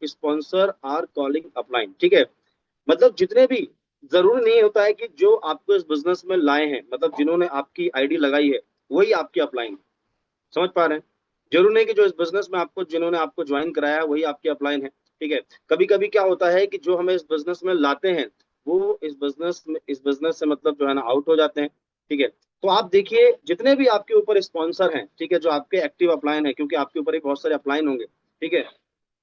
Sponsor are calling upline, ठीक है। मतलब जितने भी, जरूरी नहीं होता है कि जो आपको इस बिजनेस में लाए हैं, मतलब जिन्होंने आपकी आईडी लगाई है वही आपकी अपलाइन, समझ पा रहे हैं। जरूर नहीं कि जो इस बिजनेस में आपको, जिन्होंने आपको ज्वाइन कराया है वही आपके अपलाइन है, ठीक है। कभी कभी क्या होता है कि जो हमें इस बिजनेस में लाते हैं वो इस बिजनेस से मतलब जो है ना आउट हो जाते हैं, ठीक है। तो आप देखिए जितने भी आपके ऊपर स्पॉन्सर हैं, ठीक है, जो आपके एक्टिव अपलाइन है, क्योंकि आपके ऊपर ही बहुत सारे अपलाइन होंगे, ठीक है,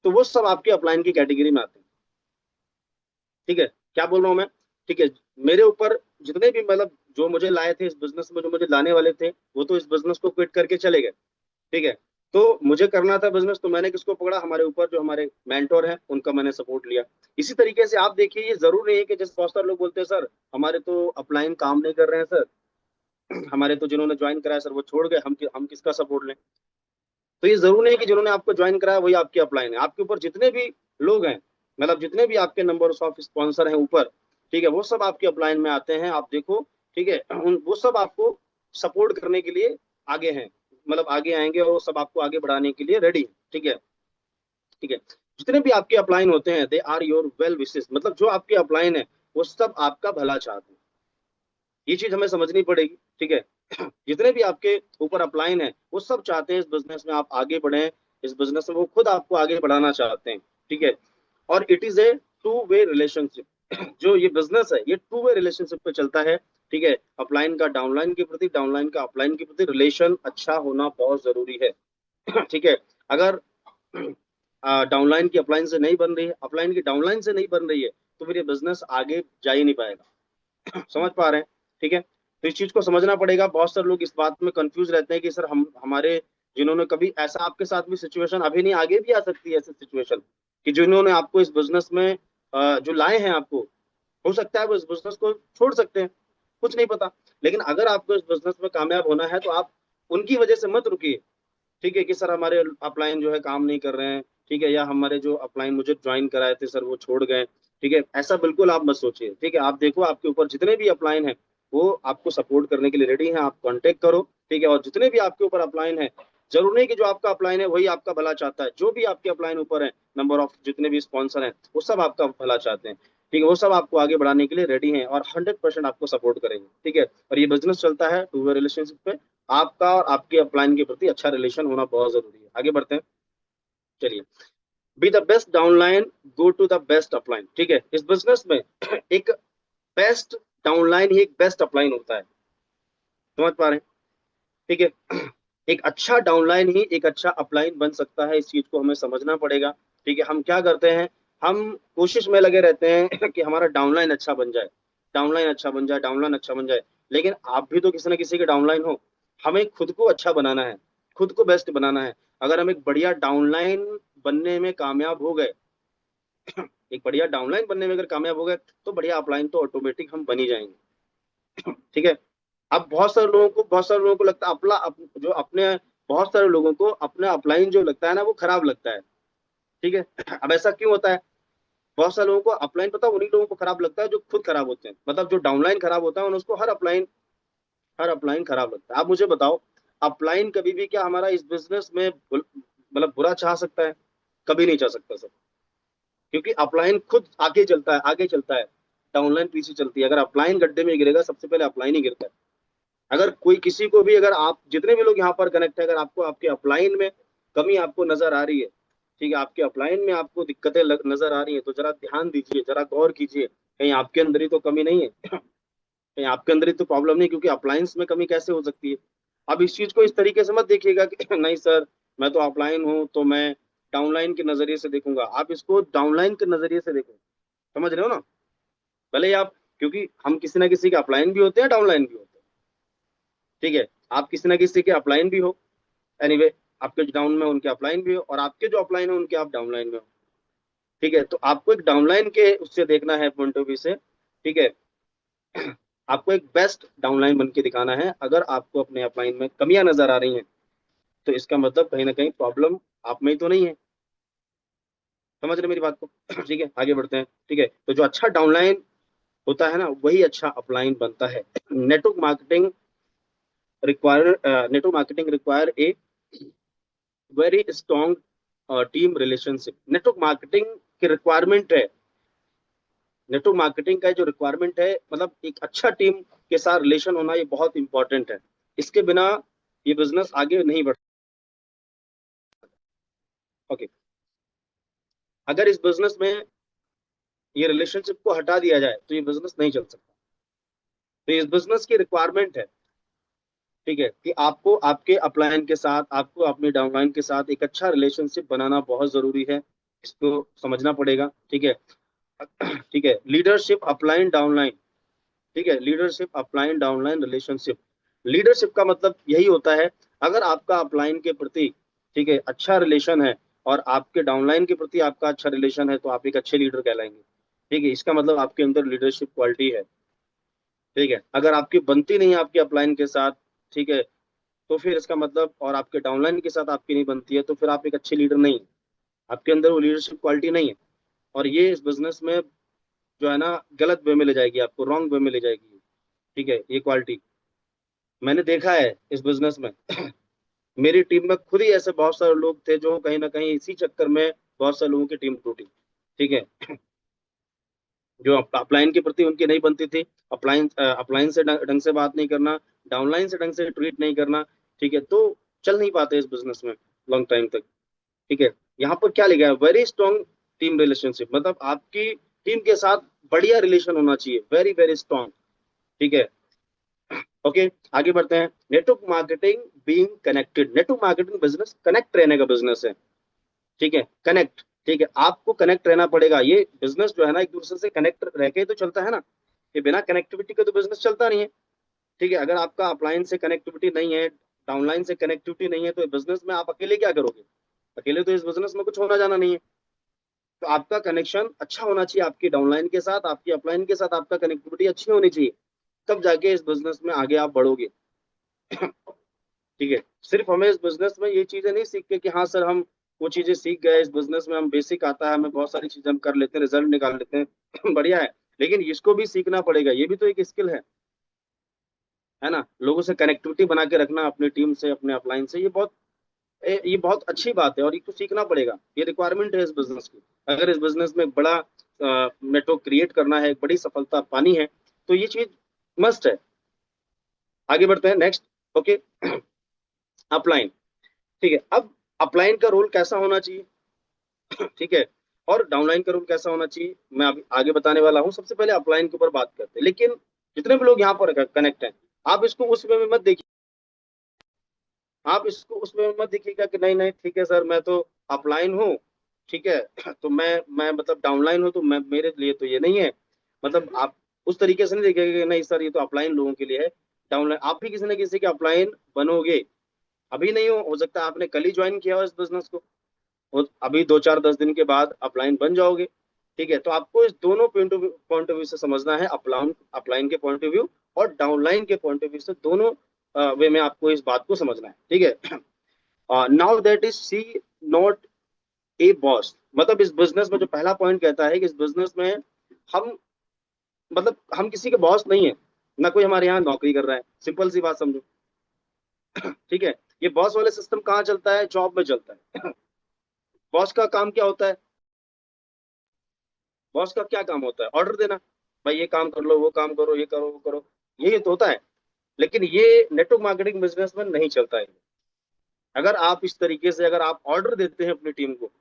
तो वो सब आपके अपलाइन की कैटेगरी में आते हैं, ठीक है। क्या बोल रहा हूँ मैं, ठीक है। मेरे ऊपर जितने भी मतलब जो मुझे लाए थे इस बिजनेस में, जो मुझे लाने वाले थे, वो तो इस बिजनेस को क्विट करके चले गए, ठीक है। तो मुझे करना था बिजनेस, तो मैंने किसको पकड़ा, हमारे ऊपर जो हमारे मेंटोर हैं उनका मैंने सपोर्ट लिया। इसी तरीके से आप देखिए, ये जरूर नहीं है कि जैसे बहुत सारे लोग बोलते हैं सर हमारे तो अपलाइन काम नहीं कर रहे हैं सर, हमारे तो जिन्होंने ज्वाइन कराया सर वो छोड़ गए, हम किसका सपोर्ट लें। तो ये जरूर नहीं है कि जिन्होंने आपको ज्वाइन कराया वही आपके अपलाइन है। आपके ऊपर जितने भी लोग हैं, मतलब जितने भी आपके नंबर ऑफ स्पॉन्सर हैं ऊपर, ठीक है, वो सब आपके अपलाइन में आते हैं, आप देखो, ठीक है। वो सब आपको सपोर्ट करने के लिए आगे हैं, मतलब आगे आएंगे और वो सब आपको आगे बढ़ाने के लिए रेडी है, ठीक है, ठीक है। जितने भी आपके अपलाइन होते हैं they are your well wishes, मतलब जो आपके अपलाइन है वो सब आपका भला चाहते हैं, ये चीज हमें समझनी पड़ेगी, ठीक है। जितने भी आपके ऊपर अपलाइन है वो सब चाहते हैं इस बिजनेस में आप आगे बढ़ें, इस बिजनेस में वो खुद आपको आगे बढ़ाना चाहते हैं, ठीक है। और it is a two way relationship, जो ये बिजनेस है ये टू वे रिलेशनशिप पे चलता है, ठीक है। अपलाइन का डाउनलाइन के प्रति, डाउनलाइन का अपलाइन के प्रति रिलेशन अच्छा होना बहुत जरूरी है, ठीक है। अगर डाउनलाइन की अपलाइन से नहीं बन रही है, अपलाइन की डाउनलाइन से नहीं बन रही है, तो फिर ये बिजनेस आगे जा ही नहीं पाएगा। समझ पा रहे हैं, ठीक है। तो इस चीज को समझना पड़ेगा। बहुत सारे लोग इस बात में कंफ्यूज रहते हैं कि सर हम हमारे, जिन्होंने कभी ऐसा आपके साथ भी सिचुएशन अभी नहीं आगे भी आ सकती है ऐसी सिचुएशन, कि जिन्होंने आपको इस बिजनेस में जो लाए हैं आपको, हो सकता है वो इस बिजनेस को छोड़ सकते हैं, कुछ नहीं पता। लेकिन अगर आपको इस बिजनेस में कामयाब होना है तो आप उनकी वजह से मत रुकिए, ठीक है, कि सर हमारे अपलाइन जो है काम नहीं कर रहे हैं, ठीक है, या हमारे जो अपलाइन मुझे ज्वाइन कराए थे सर वो छोड़ गए, ठीक है, ऐसा बिल्कुल आप मत सोचिए, ठीक है। आप देखो आपके ऊपर जितने भी अपलाइन हैं वो आपको सपोर्ट करने के लिए रेडी हैं, आप कांटेक्ट करो, ठीक है। और जितने भी आपके ऊपर अपलाइन है, जरूर नहीं कि जो आपका अपलाइन है वही आपका भला चाहता है, जो भी आपके अपलाइन ऊपर है, नंबर ऑफ जितने भी स्पॉन्सर हैं वो सब आपका भला चाहते हैं, ठीक है, वो सब आपको आगे बढ़ाने के लिए रेडी हैं और 100% आपको सपोर्ट करेंगे, ठीक है। और ये बिजनेस चलता है टू वे रिलेशनशिप पे, आपका और आपके अपलाइन के प्रति अच्छा रिलेशन होना बहुत जरूरी है। आगे बढ़ते हैं, चलिए। Be the best downline, go to the best upline, ठीक है। इस बिजनेस में एक बेस्ट डाउनलाइन ही एक बेस्ट अपलाइन होता है, समझ पा रहे हैं, ठीक है। एक अच्छा डाउनलाइन ही एक अच्छा अपलाइन बन सकता है, इस चीज को हमें समझना पड़ेगा, ठीक है। हम क्या करते हैं, हम कोशिश में लगे रहते हैं कि हमारा डाउनलाइन अच्छा बन जाए, डाउनलाइन अच्छा बन जाए, डाउनलाइन अच्छा बन जाए। लेकिन आप भी तो किसी ना किसी के डाउनलाइन हो, हमें खुद को अच्छा बनाना है, खुद को बेस्ट बनाना है। अगर हम एक बढ़िया डाउनलाइन बनने में कामयाब हो गए, एक बढ़िया डाउनलाइन बनने में अगर कामयाब हो गए, तो बढ़िया अपलाइन तो ऑटोमेटिक हम बन ही जाएंगे, ठीक है। अब बहुत सारे लोगों को लगता है जो अपने, बहुत सारे लोगों को अपना अपलाइन जो लगता है ना वो खराब लगता है, ठीक है। अब ऐसा क्यों होता है, बहुत सारे लोगों को अपलाइन, पता है उन्हीं लोगों को खराब लगता है जो खुद खराब होते हैं, मतलब जो डाउनलाइन खराब होता है उसको हर अपलाइन खराब लगता है। आप मुझे बताओ, अपलाइन कभी भी क्या हमारा इस बिजनेस में मतलब बुरा चाह सकता है? कभी नहीं चाह सकता सर, क्योंकि अपलाइन खुद आगे चलता है, आगे चलता है, डाउनलाइन पीछे चलती है। अगर अपलाइन गड्ढे में गिरेगा सबसे पहले अपलाइन ही गिरता है। अगर कोई किसी को भी, अगर आप जितने भी लोग यहाँ पर कनेक्ट है, अगर आपको आपके अपलाइन में कमी आपको नजर आ रही है, ठीक है, आपके अपलाइन में आपको दिक्कतें नजर आ रही है, तो जरा ध्यान दीजिए, जरा गौर कीजिए, कहीं आपके अंदर ही तो कमी नहीं है, कहीं आपके अंदर ही तो प्रॉब्लम नहीं, क्योंकि अप्लायंस में कमी कैसे हो सकती है। अब इस चीज को इस तरीके से मत देखिएगा कि नहीं सर मैं तो अपलाइन हूँ तो मैं डाउनलाइन के नजरिए से देखूंगा, आप इसको डाउनलाइन के नजरिए से देखो, समझ रहे हो ना। भले ही आप, क्योंकि हम किसी ना किसी के अपलाइन भी होते हैं, डाउनलाइन भी होते हैं, ठीक है। आप किसी ना किसी के अपलाइन भी हो, एनीवे आपके जो डाउन में उनके अपलाइन भी हो, और आपके जो अपलाइन है उनके आप डाउनलाइन में हो, ठीक है। तो आपको एक डाउनलाइन के उससे देखना है, पॉइंट ऑफ व्यू से, ठीक है। आपको एक बेस्ट डाउनलाइन बन के दिखाना है। अगर आपको अपने अपलाइन में कमियां नजर आ रही हैं तो इसका मतलब कहीं ना कहीं प्रॉब्लम आप में ही तो नहीं है, समझ रहे मेरी बात को। ठीक है, आगे बढ़ते हैं, ठीक है। तो जो अच्छा डाउनलाइन होता है ना वही अच्छा अपलाइन बनता है। Network marketing network marketing require a very strong team relationship network marketing की रिक्वायरमेंट है। नेटवर्क मार्केटिंग का जो रिक्वायरमेंट है, मतलब एक अच्छा टीम के साथ रिलेशन होना, ये बहुत इंपॉर्टेंट है। इसके बिना ये बिजनेस आगे नहीं बढ़। ओके, अगर इस बिजनेस में ये रिलेशनशिप को हटा दिया जाए तो ये बिजनेस नहीं चल सकता। तो इस बिजनेस की रिक्वायरमेंट है, ठीक है, कि आपको आपके अपलाइन के साथ, आपको अपने डाउनलाइन के साथ एक अच्छा रिलेशनशिप बनाना बहुत जरूरी है। इसको समझना पड़ेगा, ठीक है। ठीक है, लीडरशिप अपलाइन डाउनलाइन, ठीक है, leadership upline downline relationship. Leadership का मतलब यही होता है, अगर आपका अपलाइन के प्रति, ठीक है, अच्छा रिलेशन है और आपके डाउनलाइन के प्रति आपका अच्छा रिलेशन है, तो आप एक अच्छे लीडर कहलाएंगे। ठीक है, इसका मतलब आपके अंदर लीडरशिप क्वालिटी है। ठीक है, अगर आपकी बनती नहीं है आपके अपलाइन के साथ, ठीक है, तो फिर इसका मतलब, और आपके डाउनलाइन के साथ आपकी नहीं बनती है, तो फिर आप एक अच्छे लीडर नहीं है, आपके अंदर वो लीडरशिप क्वालिटी नहीं है। और ये इस बिजनेस में जो है ना, गलत वे में ले जाएगी, आपको रॉन्ग वे में ले जाएगी। ठीक है, ये क्वालिटी मैंने देखा है इस बिजनेस में। मेरी टीम में खुद ही ऐसे बहुत सारे लोग थे जो कहीं ना कहीं इसी चक्कर में बहुत सारे लोगों की टीम टूटी। ठीक है, जो अपलाइन के प्रति उनकी नहीं बनती थी, अपलाइन अपलाइन से ढंग से बात नहीं करना, डाउनलाइन से ढंग से ट्रीट नहीं करना, ठीक है, तो चल नहीं पाते इस बिजनेस में लॉन्ग टाइम तक। ठीक है, यहाँ पर क्या लिखा है, वेरी स्ट्रॉन्ग टीम रिलेशनशिप, मतलब आपकी टीम के साथ बढ़िया रिलेशन होना चाहिए, वेरी वेरी स्ट्रॉन्ग। ठीक है, ओके, आगे बढ़ते हैं। Network marketing being connected, network marketing business connect रहने का बिजनेस है। ठीक है, कनेक्ट, ठीक है, आपको कनेक्ट रहना पड़ेगा। ये बिजनेस जो है ना, एक दूसरे से कनेक्ट रह के तो चलता है ना, ये बिना कनेक्टिविटी के तो बिजनेस चलता नहीं है। ठीक है, अगर आपका अपलाइन से कनेक्टिविटी नहीं है, डाउनलाइन से कनेक्टिविटी नहीं है, तो बिजनेस में आप अकेले क्या करोगे? अकेले तो इस बिजनेस में कुछ होना जाना नहीं है। तो आपका कनेक्शन अच्छा होना चाहिए, आपकी डाउनलाइन के साथ, आपकी अपलाइन के साथ आपका कनेक्टिविटी अच्छी होनी चाहिए, तब जाके इस बिजनेस में आगे आप बढ़ोगे। ठीक है, सिर्फ हमें इस बिजनेस में ये चीजें नहीं सीख के कि हाँ सर हम वो चीजें सीख गए, इस बिजनेस में हम बेसिक आता है, हमें बहुत सारी चीजें हम कर लेते हैं, रिजल्ट निकाल लेते हैं। बढ़िया है, लेकिन इसको भी सीखना पड़ेगा, ये भी तो एक स्किल है ना। लोगों से कनेक्टिविटी बना के रखना, अपनी टीम से, अपने अपलाइन से, ये बहुत अच्छी बात है, और ये तो सीखना पड़ेगा, ये रिक्वायरमेंट है इस बिजनेस की। अगर इस बिजनेस में एक बड़ा नेटवर्क क्रिएट करना है, एक बड़ी सफलता पानी है, तो ये चीज मस्ट है। आगे बढ़ते हैं नेक्स्ट। ओके, अपलाइन, ठीक है, अब अपलाइन का रोल कैसा होना चाहिए? ठीक है, और डाउनलाइन का रोल कैसा होना चाहिए, मैं अभी आगे बताने वाला हूँ। सबसे पहले अपलाइन के ऊपर बात करते हैं, लेकिन जितने भी लोग यहाँ पर कनेक्ट हैं, आप इसको उस वे में मत देखिए, आप इसको उस वे में मत देखिएगा कि नहीं नहीं ठीक है सर, मैं तो अपलाइन हूँ, ठीक है, तो मैं मतलब डाउनलाइन हूँ, तो मैं, मेरे लिए तो ये नहीं है। मतलब आप उस तरीके से नहीं देखिएगा कि नहीं सर ये तो अपलाइन लोगों के लिए है, डाउनलाइन आप भी किसी न किसी के अपलाइन बनोगे। अभी नहीं हो सकता है आपने कल ही ज्वाइन किया हो इस बिजनेस को, और अभी 2 4 10 दिन के बाद अपलाइन बन जाओगे। ठीक है, तो आपको इस दोनों पॉइंट ऑफ व्यू से समझना है, अपलाइन अपलाइन के पॉइंट ऑफ व्यू और डाउनलाइन के पॉइंट ऑफ व्यू से, दोनों वे में आपको इस बात को समझना है। ठीक है, now that is see not a boss, मतलब इस बिजनेस में जो पहला पॉइंट कहता है कि इस बिजनेस में हम, मतलब हम किसी के बॉस नहीं है, ना कोई हमारे यहाँ नौकरी कर रहा है, सिंपल सी बात समझो। ठीक है, ये बॉस वाले सिस्टम कहाँ चलता है? जॉब में चलता है। बॉस का काम क्या होता है? बॉस का क्या काम होता है? ऑर्डर देना, भाई ये काम कर लो, वो काम करो, ये करो, वो करो, यही तो होता है। लेकिन ये नेटवर्क मार्केटिंग बिजनेस में नहीं चलता है। अगर आप इस तरीके से, अगर आप ऑर्डर देते हैं अपनी टीम को,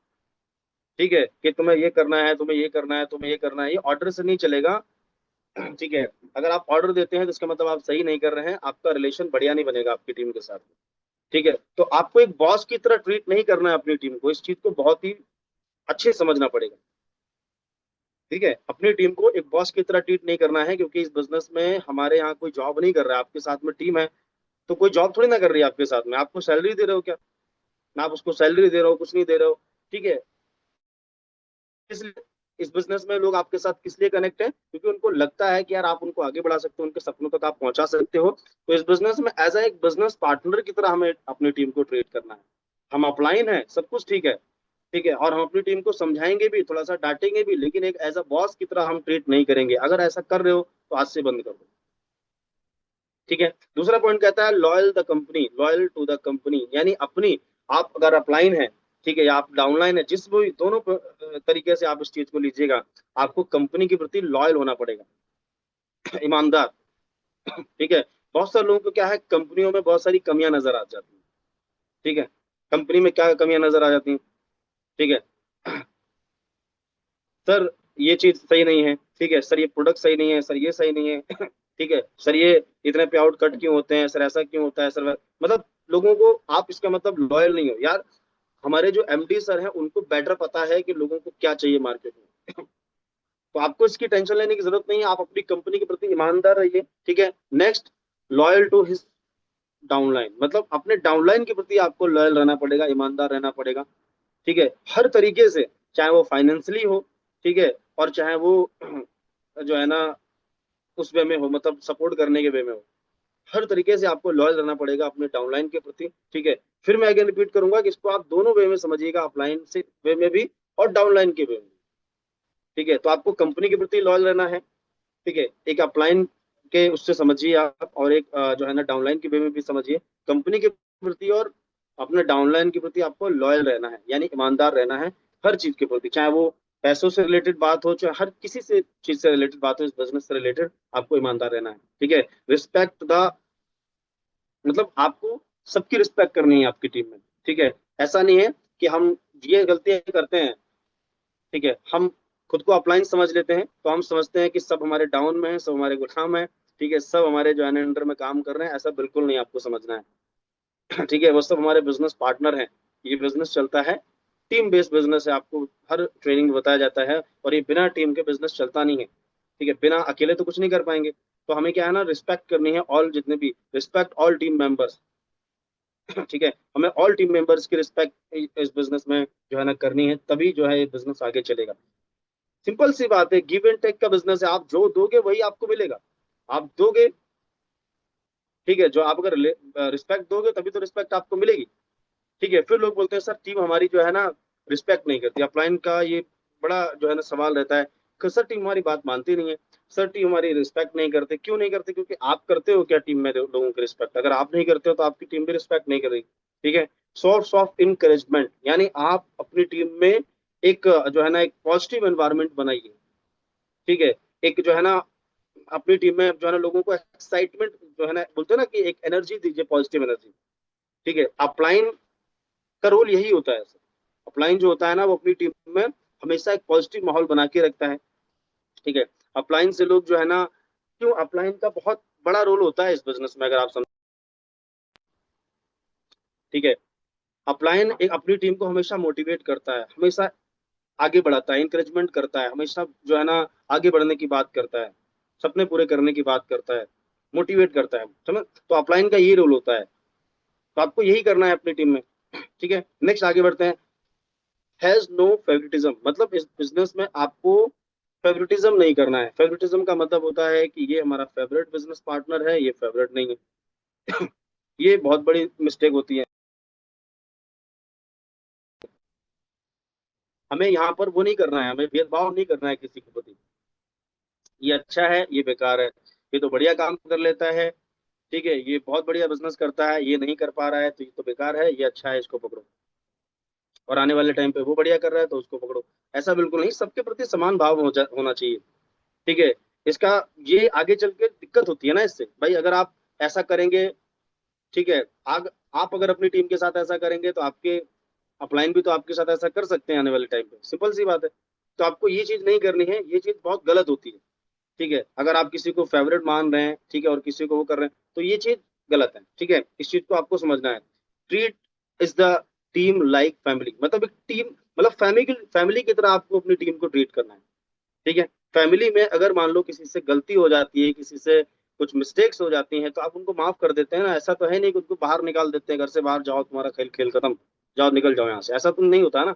ठीक है, कि तुम्हें ये करना है, तुम्हें ये करना है, तुम्हें ये करना है, ये ऑर्डर से नहीं चलेगा। ठीक है, अगर आप ऑर्डर देते हैं तो इसका मतलब आप सही नहीं कर रहे हैं, आपका रिलेशन बढ़िया नहीं बनेगा आपकी टीम के साथ। ठीक है, तो आपको एक बॉस की तरह ट्रीट नहीं करना है अपनी टीम को, इस चीज को बहुत ही अच्छे से समझना पड़ेगा। ठीक है, अपनी टीम को एक बॉस की तरह ट्रीट नहीं करना है, क्योंकि इस बिजनेस में हमारे यहाँ कोई जॉब नहीं कर रहा है, आपके साथ में टीम है, तो कोई जॉब थोड़ी ना कर रही है आपके साथ में, आपको सैलरी दे रहे हो क्या? ना आप उसको सैलरी दे रहे हो, कुछ नहीं दे रहे हो। ठीक है, इसलिए इस बिजनेस में लोग आपके साथ किस लिए कनेक्ट है, क्योंकि उनको लगता है कि यार आप उनको आगे बढ़ा सकते हो, उनके सपनों तक आप पहुंचा सकते हो। तो इस बिजनेस में एज एक बिजनेस पार्टनर की तरह हमें अपनी टीम को ट्रीट करना है। हम अपलाइन है, सब कुछ ठीक है, ठीक है, और हम अपनी टीम को समझाएंगे भी, थोड़ा सा डांटेंगे भी, लेकिन एक एज अ बॉस की तरह हम ट्रीट नहीं करेंगे। अगर ऐसा कर रहे हो तो आज से बंद कर दो। ठीक है, दूसरा पॉइंट कहता है loyal the company, loyal to the company, यानी अपनी, आप अगर अपलाइन है, ठीक है, या आप डाउनलाइन है, जिस भी दोनों तरीके से आप इस चीज को लीजिएगा, आपको कंपनी के प्रति लॉयल होना पड़ेगा, ईमानदार। ठीक है। बहुत सारे लोगों को क्या है, कंपनियों में बहुत सारी कमियां नजर आ जाती हैं। ठीक है, कंपनी में क्या कमियां नजर आ जाती हैं। ठीक है, सर ये चीज सही नहीं है, ठीक है सर, ये प्रोडक्ट सही नहीं है, सर ये सही नहीं है, ठीक है सर, ये इतने पे आउट कट क्यों होते हैं सर, ऐसा क्यों होता है सर, मतलब लोगों को आप इसका मतलब लॉयल नहीं हो यार। हमारे जो एमडी सर हैं उनको बेटर पता है कि लोगों को क्या चाहिए मार्केट में। तो आपको इसकी टेंशन लेने की जरूरत नहीं है, आप अपनी कंपनी के प्रति ईमानदार रहिए। ठीक है। Next, loyal to his downline, मतलब अपने डाउनलाइन के प्रति आपको लॉयल रहना पड़ेगा, ईमानदार रहना पड़ेगा। ठीक है, हर तरीके से, चाहे वो फाइनेंशियली हो, ठीक है, और चाहे वो जो है ना उस वे में हो, मतलब सपोर्ट करने के वे में हो, हर तरीके से आपको लॉयल रहना पड़ेगा अपने डाउनलाइन के प्रति। ठीक है। फिर मैं अगेन रिपीट करूंगा कि इसको आप दोनों वे में समझिएगा, अपलाइन से वे में भी और डाउनलाइन के वे में। ठीक है, तो आपको कंपनी के प्रति लॉयल रहना है। ठीक है, एक अपलाइन के उससे समझिए आप, और एक जो है ना डाउनलाइन के वे में भी समझिए, कंपनी के प्रति और अपने डाउनलाइन के प्रति आपको लॉयल रहना है, यानी ईमानदार रहना है हर चीज के प्रति, चाहे वो पैसों से रिलेटेड बात हो, चाहे हर किसी से चीज से रिलेटेड बात हो, इस बिजनेस से रिलेटेड आपको ईमानदार रहना है। ठीक है। रिस्पेक्ट द, मतलब आपको सबकी रिस्पेक्ट करनी है आपकी टीम में। ठीक है। ऐसा नहीं है कि हम ये गलतियां करते हैं, ठीक है, हम खुद को अपलाइन समझ लेते हैं, तो हम समझते हैं कि सब हमारे डाउन में है, सब हमारे गुलाम है, ठीक है, सब हमारे जो है अंडर में काम कर रहे हैं। ऐसा बिल्कुल नहीं आपको समझना है। ठीक है, वो सब हमारे बिजनेस पार्टनर हैं। ये बिजनेस चलता है, टीम बेस्ड बिजनेस है, आपको हर ट्रेनिंग में बताया जाता है, और ये बिना टीम के बिजनेस चलता नहीं है। ठीक है, बिना अकेले तो कुछ नहीं कर पाएंगे। तो हमें क्या है ना, रिस्पेक्ट करनी है ऑल, जितने भी, रिस्पेक्ट ऑल टीम मेंबर्स। ठीक है, हमें ऑल टीम मेंबर्स की रिस्पेक्ट इस बिजनेस में जो है ना करनी है, तभी जो है ये बिजनेस आगे चलेगा। सिंपल सी बात है, गिव एंड टेक का बिजनेस है, आप जो दोगे वही आपको मिलेगा। आप दोगे, ठीक है, जो आप अगर रिस्पेक्ट दोगे तभी तो रिस्पेक्ट आपको मिलेगी। ठीक है। फिर लोग बोलते हैं सर टीम हमारी जो है ना रिस्पेक्ट नहीं करती, अपलाइन का ये बड़ा जो है ना सवाल रहता है कि सर टीम हमारी बात मानती नहीं है, सर टीम हमारी रिस्पेक्ट नहीं करते। क्यों नहीं करते? क्योंकि आप करते हो क्या टीम में लोगों की रिस्पेक्ट? अगर आप नहीं करते हो तो आपकी टीम भी रिस्पेक्ट नहीं करेगी। ठीक है। सोर्स ऑफ इनकरेजमेंट, यानी आप अपनी टीम में एक जो है ना एक पॉजिटिव एनवायरनमेंट बनाइए। ठीक है, एक जो है ना अपनी टीम में जो है ना लोगों को एक्साइटमेंट, जो है ना बोलते हैं ना कि एक एनर्जी दीजिए, पॉजिटिव एनर्जी। ठीक है, अपलाइन का रोल यही होता है। अपलाइन जो होता है ना वो अपनी टीम में हमेशा एक पॉजिटिव माहौल बना के रखता है। ठीक है, अपलाइन से लोग जो है ना, क्यों, अपलाइन का बहुत बड़ा रोल होता है इस बिजनेस में, अगर आप समझ। ठीक है, अपलाइन एक अपनी टीम को हमेशा मोटिवेट करता है, हमेशा आगे बढ़ाता है, इंकरेजमेंट करता है, हमेशा जो है ना आगे बढ़ने की बात करता है, सपने पूरे करने की बात करता है, मोटिवेट करता है, समझ। तो अपलाइन का यही रोल होता है, तो आपको यही करना है अपनी टीम में। ठीक है, नेक्स्ट आगे बढ़ते हैं। हैज नो फेवरेटिज्म, मतलब इस बिजनेस में आपको फेवरेटिज्म नहीं करना है। फेवरेटिज्म का मतलब होता है कि ये हमारा फेवरेट बिजनेस पार्टनर है, ये फेवरेट नहीं है। ये बहुत बड़ी मिस्टेक होती है। हमें यहाँ पर वो नहीं करना है, हमें भेदभाव नहीं करना है किसी के प्रति। ये अच्छा है, ये बेकार है, ये तो बढ़िया काम कर लेता है, ठीक है, ये बहुत बढ़िया बिजनेस करता है, ये नहीं कर पा रहा है तो ये तो बेकार है, ये अच्छा है इसको पकड़ो, और आने वाले टाइम पे वो बढ़िया कर रहा है तो उसको पकड़ो। ऐसा बिल्कुल नहीं, सबके प्रति समान भाव होना चाहिए। ठीक है। इसका ये आगे चल के दिक्कत होती है ना इससे, भाई अगर आप ऐसा करेंगे, ठीक है, आप अगर अपनी टीम के साथ ऐसा करेंगे तो आपके अपलाइन भी तो आपके साथ ऐसा कर सकते हैं आने वाले टाइम पे, सिंपल सी बात है। तो आपको ये चीज नहीं करनी है, ये चीज बहुत गलत होती है। ठीक है, अगर आप किसी को फेवरेट मान रहे हैं, ठीक है, और किसी को वो कर रहे हैं, तो ये चीज गलत है। ठीक है, इस चीज को आपको समझना है। Treat is the team like family, मतलब एक टीम, मतलब फैमिली की तरह आपको अपनी टीम को ट्रीट करना है। ठीक है, फैमिली में अगर मान लो किसी से गलती हो जाती है, किसी से कुछ मिस्टेक्स हो जाती हैं, तो आप उनको माफ कर देते हैं ना। ऐसा तो है नहीं कि उनको बाहर निकाल देते हैं, घर से बाहर जाओ, तुम्हारा खेल खेल खत्म, जाओ निकल जाओ यहाँ से, ऐसा तो नहीं होता है ना।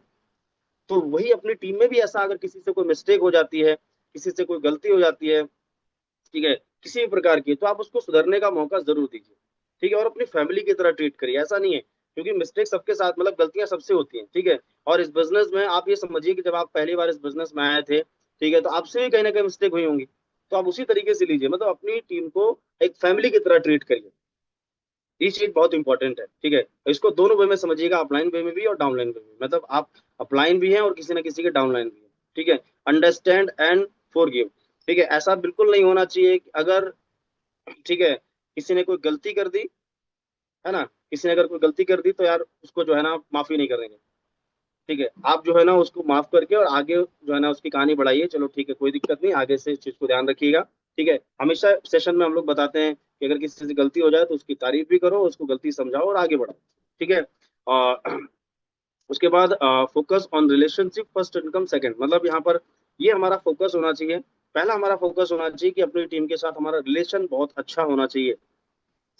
तो वही अपनी टीम में भी ऐसा, अगर किसी से कोई मिस्टेक हो जाती है, किसी से कोई गलती हो जाती है, ठीक है, किसी भी प्रकार की, तो आप उसको सुधरने का मौका जरूर दीजिए। ठीक है, और अपनी फैमिली की तरह ट्रीट करिए, ऐसा नहीं है, क्योंकि मिस्टेक सबके साथ, मतलब गलतियां सबसे होती हैं। ठीक है, और इस बिजनेस में आप ये समझिए कि जब आप पहली बार इस बिजनेस में आए थे, ठीक है, तो आपसे भी कहीं ना कहीं मिस्टेक हुई होंगी, तो आप उसी तरीके से लीजिए, मतलब अपनी टीम को एक फैमिली की तरह ट्रीट करिए। ये चीज बहुत इंपॉर्टेंट है, ठीक है। इसको दोनों वे में समझिएगा, अपलाइन वे में भी और डाउनलाइन वे में, मतलब आप अपलाइन भी हैं और किसी ना किसी के डाउनलाइन भी है, ठीक है। अंडरस्टैंड एंड फॉरगिव, ठीक है। ऐसा बिल्कुल नहीं होना चाहिए कि अगर, ठीक है, किसी ने कोई गलती कर दी, है ना, किसी ने अगर कोई गलती कर दी तो यार उसको जो है ना माफी नहीं करेंगे, ठीक है। आप जो है ना उसको माफ करके और आगे जो है ना उसकी कहानी बढ़ाइए, चलो ठीक है, कोई दिक्कत नहीं, आगे से इस चीज को ध्यान रखिएगा, ठीक है। हमेशा सेशन में हम लोग बताते हैं कि अगर किसी से गलती हो जाए तो उसकी तारीफ भी करो, उसको गलती समझाओ और आगे बढ़ो, ठीक है। और उसके बाद focus on relationship first, income second, मतलब यहाँ पर ये हमारा फोकस होना चाहिए। पहला हमारा फोकस होना चाहिए कि अपनी टीम के साथ हमारा रिलेशन बहुत अच्छा होना चाहिए।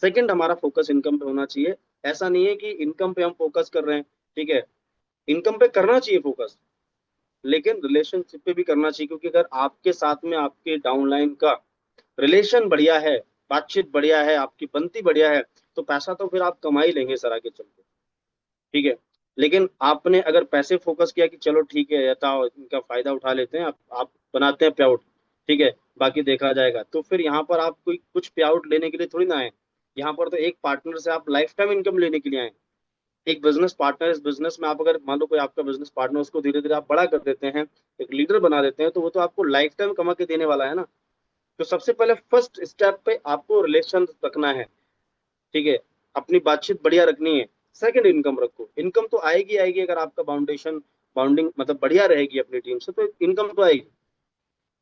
सेकंड हमारा फोकस इनकम पे होना चाहिए। ऐसा नहीं है कि इनकम पे हम फोकस कर रहे हैं, ठीक है, इनकम पे करना चाहिए फोकस, लेकिन रिलेशनशिप पे भी करना चाहिए, क्योंकि अगर आपके साथ में आपके डाउनलाइन का रिलेशन बढ़िया है, बातचीत बढ़िया है, आपकी बनती बढ़िया है, तो पैसा तो फिर आप कमा ही लेंगे सर आगे चल के, ठीक है। लेकिन आपने अगर पैसे फोकस किया कि चलो ठीक है यथाओ इनका फायदा उठा लेते हैं, आप बनाते हैं पे आउट, ठीक है, बाकी देखा जाएगा, तो फिर यहाँ पर आप कोई कुछ पे आउट लेने के लिए थोड़ी ना आए। यहाँ पर तो एक पार्टनर से आप लाइफ टाइम इनकम लेने के लिए आए। एक बिजनेस पार्टनर, इस बिजनेस में आप अगर मान लो कोई आपका बिजनेस पार्टनर, उसको धीरे धीरे आप बड़ा कर देते हैं, एक लीडर बना देते हैं, तो वो तो आपको लाइफ टाइम कमा के देने वाला है ना। तो सबसे पहले फर्स्ट स्टेप पे आपको रिलेशन रखना है, ठीक है, अपनी बातचीत बढ़िया रखनी है। सेकंड इनकम रखो, इनकम तो आएगी आएगी, अगर आपका बाउंडेशन बाउंडिंग मतलब बढ़िया रहेगी अपनी टीम से तो इनकम तो आएगी,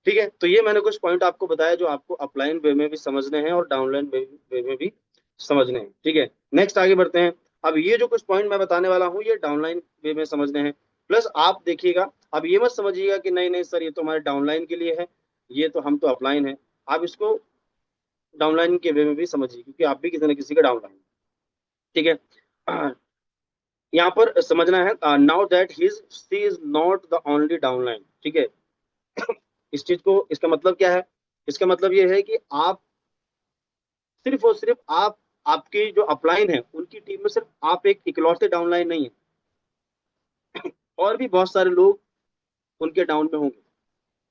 ठीक है। तो ये मैंने कुछ पॉइंट आपको बताया जो आपको अपलाइन वे में भी समझने हैं और डाउनलाइन वे में भी समझने हैं, ठीक है। नेक्स्ट आगे बढ़ते हैं। अब ये जो कुछ पॉइंट मैं बताने वाला हूँ ये डाउनलाइन वे में समझने हैं, प्लस आप देखिएगा, अब ये मत समझिएगा कि नहीं नहीं सर ये तो हमारे डाउनलाइन के लिए है, ये तो हम तो अपलाइन है। आप इसको डाउनलाइन के वे में भी समझिए, क्योंकि आप भी किसी न किसी का डाउनलाइन, ठीक है। यहाँ पर समझना है, now that his see is not the only downline, ठीक है। इस चीज को, इसका मतलब क्या है, इसका मतलब ये है कि आप सिर्फ और सिर्फ आप, आपके जो अपलाइन है उनकी टीम में सिर्फ आप एक इकलौते डाउनलाइन नहीं है, और भी बहुत सारे लोग उनके डाउन में होंगे।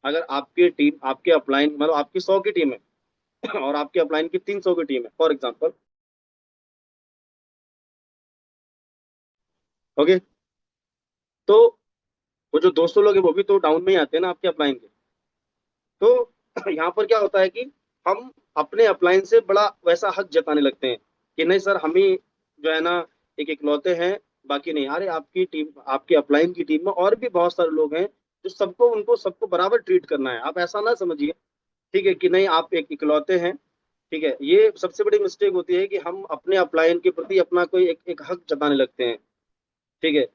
अगर आपके टीम, आपके अपलाइन मतलब आपकी 100 की टीम है और आपके अपलाइन की 300 की टीम है फॉर एग्जाम्पल, ओके, तो वो जो 200 लोग हैं वो भी तो डाउन में ही आते हैं ना आपके अपलाइन के। तो यहाँ पर क्या होता है कि हम अपने अपलाइन से बड़ा वैसा हक जताने लगते हैं कि नहीं सर हम ही जो है ना एक इकलौते हैं, बाकी नहीं। अरे आपकी टीम, आपके अपलाइन की टीम में और भी बहुत सारे लोग हैं जो सबको, उनको सबको बराबर ट्रीट करना है। आप ऐसा ना समझिए, ठीक है, कि नहीं आप एक इकलौते हैं, ठीक है। ये सबसे बड़ी मिस्टेक होती है कि हम अपने अपलाइन के प्रति अपना कोई एक हक जताने लगते हैं, ठीक है।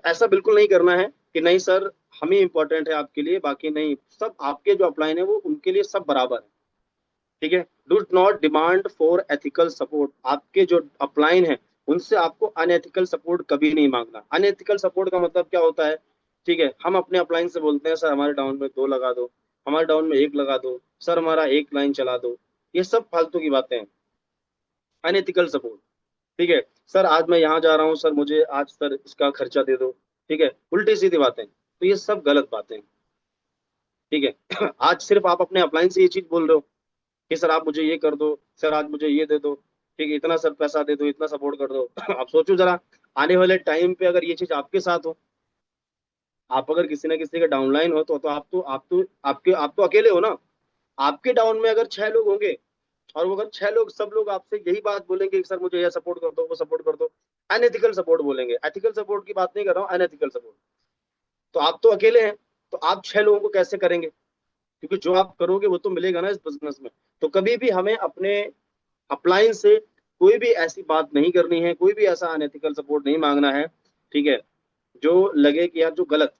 ऐसा बिल्कुल नहीं करना है कि नहीं सर हम ही इंपॉर्टेंट है आपके लिए, बाकी नहीं, सब आपके जो अपलाइन है वो उनके लिए सब बराबर है, ठीक है। Do not demand for ethical support, आपके जो अपलाइन है उनसे आपको अनएथिकल सपोर्ट कभी नहीं मांगना। अनएथिकल सपोर्ट का मतलब क्या होता है, ठीक है, हम अपने अपलाइन से बोलते हैं सर हमारे डाउन में 2 लगा दो, हमारे डाउन में 1 लगा दो, सर हमारा एक लाइन चला दो, ये सब फालतू की बातें हैं, अनएथिकल सपोर्ट, ठीक है। सर आज मैं यहाँ जा रहा हूँ सर, मुझे आज सर इसका खर्चा दे दो, ठीक है, उल्टी सीधी बातें, तो ये सब गलत बातें हैं, ठीक है। आज सिर्फ आप अपने अपलाइन से ये चीज बोल रहे हो कि सर आप मुझे ये कर दो, सर आज मुझे ये दे दो, ठीक है, इतना सर पैसा दे दो, इतना सपोर्ट कर दो। आप सोचो जरा, आने वाले टाइम पे अगर ये चीज आपके साथ हो, आप अगर किसी ना किसी का डाउनलाइन हो, तो आप तो अकेले हो ना। आपके डाउन में अगर 6 लोग होंगे और वो अगर 6 लोग सब लोग आपसे यही बात बोलेंगे कि सर मुझे ये सपोर्ट कर दो, वो सपोर्ट कर दो, अनएथिकल सपोर्ट बोलेंगे, एथिकल सपोर्ट की बात नहीं कर रहा हूँ, अनएथिकल सपोर्ट, तो आप तो अकेले हैं, तो आप 6 लोगों को कैसे करेंगे, क्योंकि जो आप करोगे वो तो मिलेगा ना इस बिजनेस में। तो कभी भी हमें अपने अपलाइन से कोई भी ऐसी बात नहीं करनी है, कोई भी ऐसा अनएथिकल सपोर्ट नहीं मांगना है, ठीक है, जो लगे कि यार जो गलत,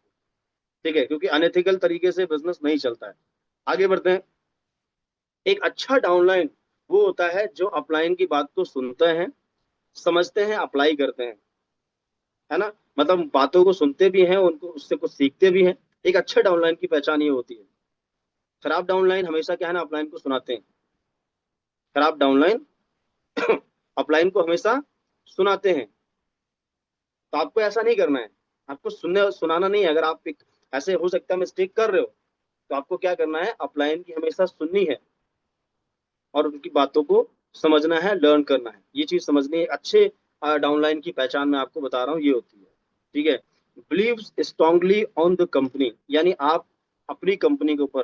ठीक है, क्योंकि अनएथिकल तरीके से बिजनेस नहीं चलता है। आगे बढ़ते हैं। एक अच्छा डाउनलाइन वो होता है जो अपलाइन की बात को सुनते हैं, समझते हैं, अप्लाई करते हैं, है ना, मतलब बातों को सुनते भी हैं, उनको उससे कुछ सीखते भी हैं। एक अच्छे डाउनलाइन की पहचान ये होती है। खराब डाउनलाइन हमेशा क्या है ना, अपलाइन को सुनाते हैं। खराब डाउनलाइन अपलाइन को हमेशा सुनाते हैं। तो आपको ऐसा नहीं करना है, आपको सुनने सुनाना नहीं है। अगर आप एक ऐसे हो सकता है मिस्टेक कर रहे हो, तो आपको क्या करना है, अपलाइन की हमेशा सुननी है और उनकी बातों को समझना है, लर्न करना है, ये चीज समझनी है। अच्छे डाउनलाइन की पहचान मैं आपको बता रहा हूँ, ये होती है। ठीक है। Believe strongly on the company, यानी आप अपनी कंपनी के ऊपर,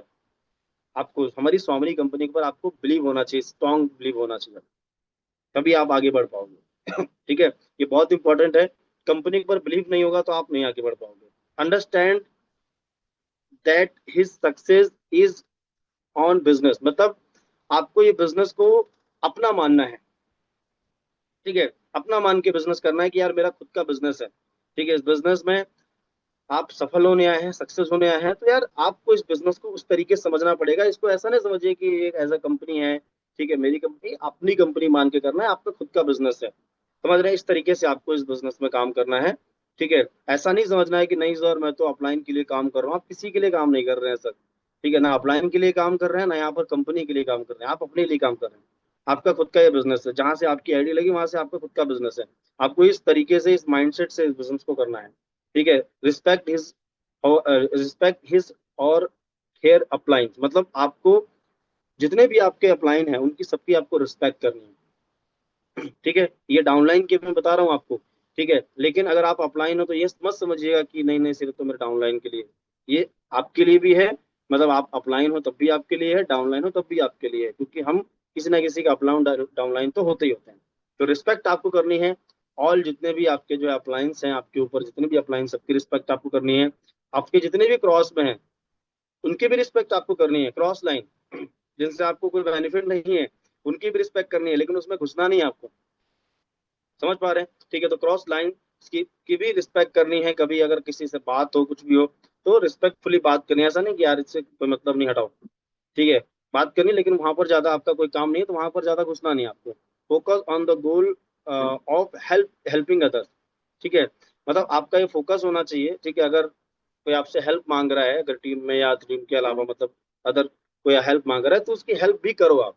आपको हमारी स्वामी कंपनी के ऊपर आपको बिलीव होना चाहिए, स्ट्रांग बिलीव होना चाहिए, तभी आप आगे बढ़ पाओगे। ठीक है। ये बहुत इंपॉर्टेंट है। कंपनी के ऊपर बिलीव नहीं होगा तो आप नहीं आगे बढ़ पाओगे। Understand that his success is on business, मतलब आपको ये बिजनेस को अपना मानना है। ठीक है। अपना मान के बिजनेस करना है कि यार मेरा खुद का बिजनेस है। ठीक है। इस बिजनेस में आप सफल होने आए हैं, सक्सेस होने आए हैं, तो यार आपको इस बिजनेस को उस तरीके से समझना पड़ेगा। इसको ऐसा नहीं समझिए कि एक एज अ कंपनी है, ठीक है, मेरी कंपनी, अपनी कंपनी मान के करना है, आपका खुद का बिजनेस है। समझ रहे हैं? इस तरीके से आपको इस बिजनेस में काम करना है। ठीक है। ऐसा नहीं समझना है कि नहीं सर मैं तो अपलाइन के लिए काम कर रहा हूँ। आप किसी के लिए काम नहीं कर रहे हैं सर। ठीक है ना, अपलाइन के लिए काम कर रहे हैं ना, यहाँ पर कंपनी के लिए काम कर रहे हैं, आप अपने लिए काम कर रहे हैं। आपका खुद का ये बिजनेस है, जहां से आपकी आईडी लगी वहां से आपका खुद का बिजनेस है। आपको इस तरीके से, इस माइंडसेट से इस बिजनेस को करना है। ठीक है। रिस्पेक्ट हिज, और हेयर अप्लायंस, मतलब आपको जितने भी आपके अप्लायन हैं उनकी सबकी आपको रिस्पेक्ट करनी है। ठीक है। ये डाउनलाइन के मैं बता रहा हूँ आपको। ठीक है। लेकिन अगर आप अपलाइन हो तो ये मत समझिएगा कि नहीं नहीं सिर्फ तो मेरे डाउनलाइन के लिए। ये आपके लिए भी है, मतलब आप अपलाइन हो तब भी आपके लिए है, डाउनलाइन हो तब भी आपके लिए है, क्योंकि हम किसी ना किसी का अपलाइन डाउनलाइन तो होते ही होते हैं। तो रिस्पेक्ट आपको करनी है। ऑल जितने भी आपके जो अप्लायंस हैं आपके ऊपर, जितने भी अप्लायंस, सबकी रिस्पेक्ट आपको करनी है। आपके जितने भी क्रॉस में हैं उनकी भी रिस्पेक्ट आपको करनी है। क्रॉस लाइन जिनसे आपको कोई बेनिफिट नहीं है उनकी भी रिस्पेक्ट करनी है, लेकिन उसमें घुसना नहीं है आपको। समझ पा रहे हैं? ठीक है। तो क्रॉस लाइन की भी रिस्पेक्ट करनी है। कभी अगर किसी से बात हो, कुछ भी हो, तो रिस्पेक्टफुली बात करनी है। ऐसा नहीं कि यार इससे कोई मतलब नहीं, हटाओ। ठीक है। बात करनी, लेकिन वहां पर ज्यादा आपका कोई काम नहीं है तो वहां पर ज्यादा घुसना नहीं है आपको। Focus on the goal of helping others. ठीक है। मतलब आपका ये फोकस होना चाहिए। ठीक है। अगर कोई आपसे हेल्प मांग रहा है, अगर टीम में या टीम के अलावा, मतलब अदर कोई हेल्प मांग रहा है, तो उसकी हेल्प भी करो आप।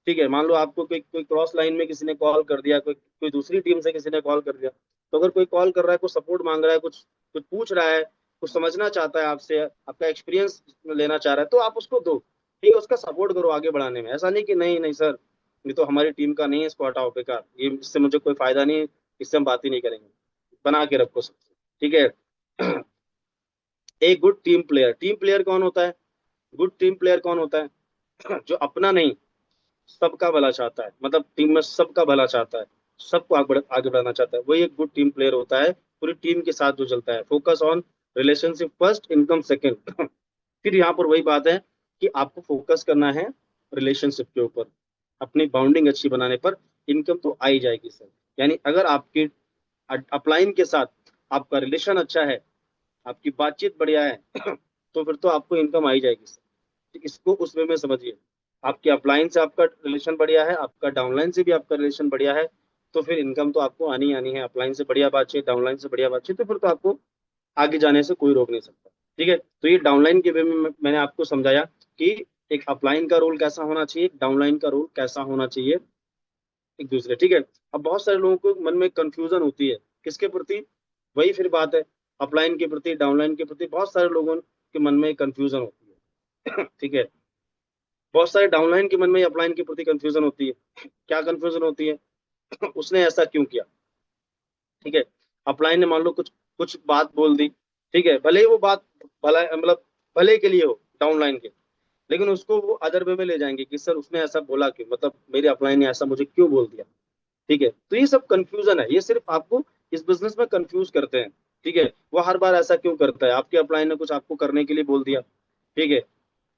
ठीक है। मान लो आपको कोई कोई क्रॉस लाइन में किसी ने कॉल कर दिया, कोई कोई दूसरी टीम से किसी ने कॉल कर दिया, तो अगर कोई कॉल कर रहा है, कुछ सपोर्ट मांग रहा है, कुछ कुछ पूछ रहा है, कुछ समझना चाहता है आपसे, आपका एक्सपीरियंस लेना चाह रहा है, तो आप उसको दो। ठीक है। उसका सपोर्ट करो आगे बढ़ाने में। ऐसा नहीं कि नहीं नहीं सर ये तो हमारी टीम का नहीं है, इसको हटाओ, बेकार, ये इससे मुझे कोई फायदा नहीं है, इससे हम बात ही नहीं करेंगे। बना के रखो सबसे। ठीक है। एक good team player, team player कौन होता है? गुड टीम प्लेयर कौन होता है? जो अपना नहीं, सबका भला चाहता है, मतलब टीम में सबका भला चाहता है, सबको आगे बढ़ाना चाहता है, वही एक गुड टीम प्लेयर होता है। पूरी टीम के साथ जो चलता है। Focus on relationship first, income second. फिर यहाँ पर वही बात है कि आपको फोकस करना है रिलेशनशिप के ऊपर। अपनी बाउंडिंग अच्छी बनाने पर इनकम तो आ ही जाएगी सर। यानी अगर आपकी अपलाइन के साथ आपका रिलेशन अच्छा है, आपकी बातचीत बढ़िया है, तो फिर तो आपको इनकम आ ही जाएगी सर। इसको उस वे में समझिए। आपके अपलाइन से आपका रिलेशन बढ़िया है, आपका डाउनलाइन से भी आपका रिलेशन बढ़िया है, तो फिर इनकम तो आपको आनी ही आनी है। अपलाइन से बढ़िया बातचीत, डाउनलाइन से बढ़िया बातचीत, तो फिर तो आपको आगे जाने से कोई रोक नहीं सकता। ठीक है। तो ये डाउनलाइन के वे में मैंने आपको समझाया कि एक अपलाइन का रोल कैसा होना चाहिए, एक डाउनलाइन का रोल कैसा होना चाहिए एक दूसरे। ठीक है। अब बहुत सारे लोगों को मन में कंफ्यूजन होती है किसके प्रति, वही फिर बात है, अपलाइन के प्रति, डाउनलाइन के प्रति बहुत सारे लोगों के मन में कंफ्यूजन होती है। ठीक है। बहुत सारे डाउनलाइन के मन में अपलाइन के प्रति कंफ्यूजन होती है। क्या कंफ्यूजन होती है? उसने ऐसा क्यों किया? ठीक है। अपलाइन ने मान लो कुछ कुछ बात बोल दी, ठीक है, भले ही वो बात भला, मतलब भले के लिए हो डाउनलाइन के, लेकिन उसको वो अदर वे में ले जाएंगे कि सर उसने ऐसा बोला क्यों, मतलब मेरे अपलाइन ने ऐसा मुझे क्यों बोल दिया। ठीक है। तो ये सब कंफ्यूजन है, ये सिर्फ आपको इस बिजनेस में कंफ्यूज करते हैं। ठीक है। वो हर बार ऐसा क्यों करता है? आपके अपलाइन ने कुछ आपको करने के लिए बोल दिया, ठीक है,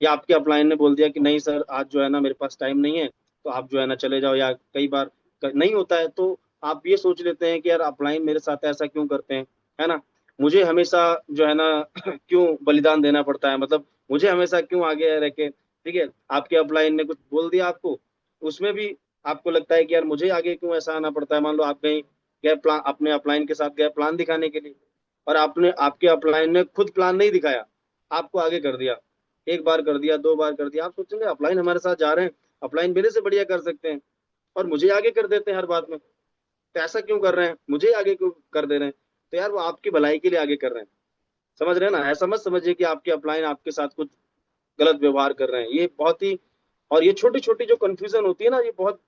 या आपके अपलाइन ने बोल दिया कि नहीं सर आज जो है ना मेरे पास टाइम नहीं है, तो आप जो है ना चले जाओ, या कई बार नहीं होता है तो आप ये सोच लेते हैं कि यार अपलाइन मेरे साथ ऐसा क्यों करते हैं, है ना, मुझे हमेशा जो है ना क्यों बलिदान देना पड़ता है, मतलब मुझे हमेशा क्यों आगे रह के। ठीक है। आपके अपलाइन ने कुछ बोल दिया आपको, उसमें भी आपको लगता है कि यार मुझे आगे क्यों ऐसा आना पड़ता है। मान लो आप कहीं गए प्लान, अपने अपलाइन के साथ गए प्लान दिखाने के लिए, और आपने, आपके अपलाइन ने खुद प्लान नहीं दिखाया, आपको आगे कर दिया, एक बार कर दिया, दो बार कर दिया, आप सोचेंगे अपलाइन हमारे साथ जा रहे हैं, अपलाइन मेरे से बढ़िया कर सकते हैं, और मुझे आगे कर देते हैं हर बात में, तो ऐसा क्यों कर रहे हैं, मुझे आगे क्यों कर दे रहे हैं? तो यार वो आपकी भलाई के लिए आगे कर रहे हैं। समझ रहे हैं ना? ऐसा मत समझिए कि आपके अपलाइन आपके साथ कुछ गलत व्यवहार कर रहे हैं। ये बहुत ही, और ये छोटी छोटी जो कंफ्यूजन होती है ना, ये बहुत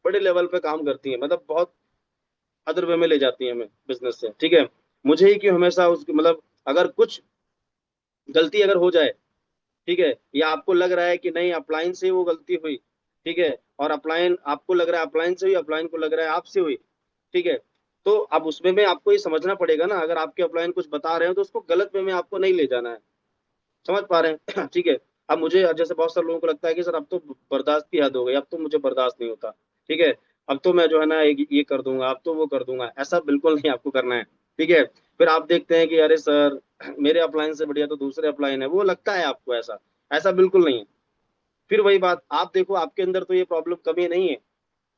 बड़े लेवल पे काम करती हैं, मतलब बहुत अदर वे में ले जाती हैं हमें बिजनेस से, ठीक है। मुझे ही क्यों हमेशा उसकी मतलब अगर कुछ गलती अगर हो जाए, ठीक है, या आपको लग रहा है कि नहीं अपलाइन से वो गलती हुई, ठीक है, और अपलाइन आपको लग रहा है अपलाइन से हुई, अपलाइन को लग रहा है आपसे हुई, ठीक है, तो अब उसमें में आपको ये समझना पड़ेगा ना, अगर आपके अपलाइन कुछ बता रहे हो तो उसको गलत वे में आपको नहीं ले जाना है। समझ पा रहे हैं? ठीक है। अब मुझे जैसे बहुत सारे लोगों को लगता है कि सर अब तो बर्दाश्त की हद हो गई, अब तो मुझे बर्दाश्त नहीं होता, ठीक है, अब तो मैं जो है ना ये कर दूंगा, अब तो वो कर दूंगा, ऐसा बिल्कुल नहीं आपको करना है, ठीक है। फिर आप देखते हैं कि अरे सर मेरे अप्लायंस से बढ़िया तो दूसरे अप्लायन है, वो लगता है आपको ऐसा, ऐसा बिल्कुल नहीं है। फिर वही बात, आप देखो आपके अंदर तो ये प्रॉब्लम कमी नहीं है,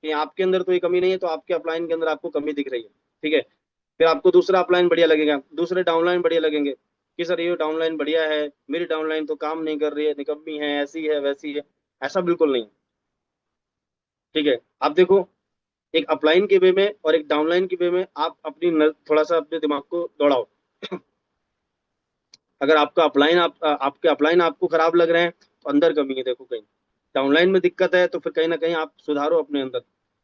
कि आपके अंदर तो ये कमी नहीं है, तो आपके अपलाइन के अंदर आपको कमी दिख रही है, ठीक है। फिर आपको दूसरा अपलाइन बढ़िया लगेगा, दूसरे डाउनलाइन बढ़िया लगेंगे, कि सर ये डाउनलाइन बढ़िया है, मेरी डाउनलाइन तो काम नहीं कर रही है, निकम्मी है, ऐसी है वैसी है, ऐसा बिल्कुल नहीं, ठीक है। आप देखो एक अपलाइन के वे में और एक डाउनलाइन के वे में आप अपनी थोड़ा सा अपने दिमाग को दौड़ाओ। अगर आपका अपलाइन आपके अपलाइन आपको खराब लग रहे हैं तो अंदर कमी है, देखो कहीं डाउनलाइन में दिक्कत है, तो फिर कहीं ना कहीं आप सुधारो अपने अंदर,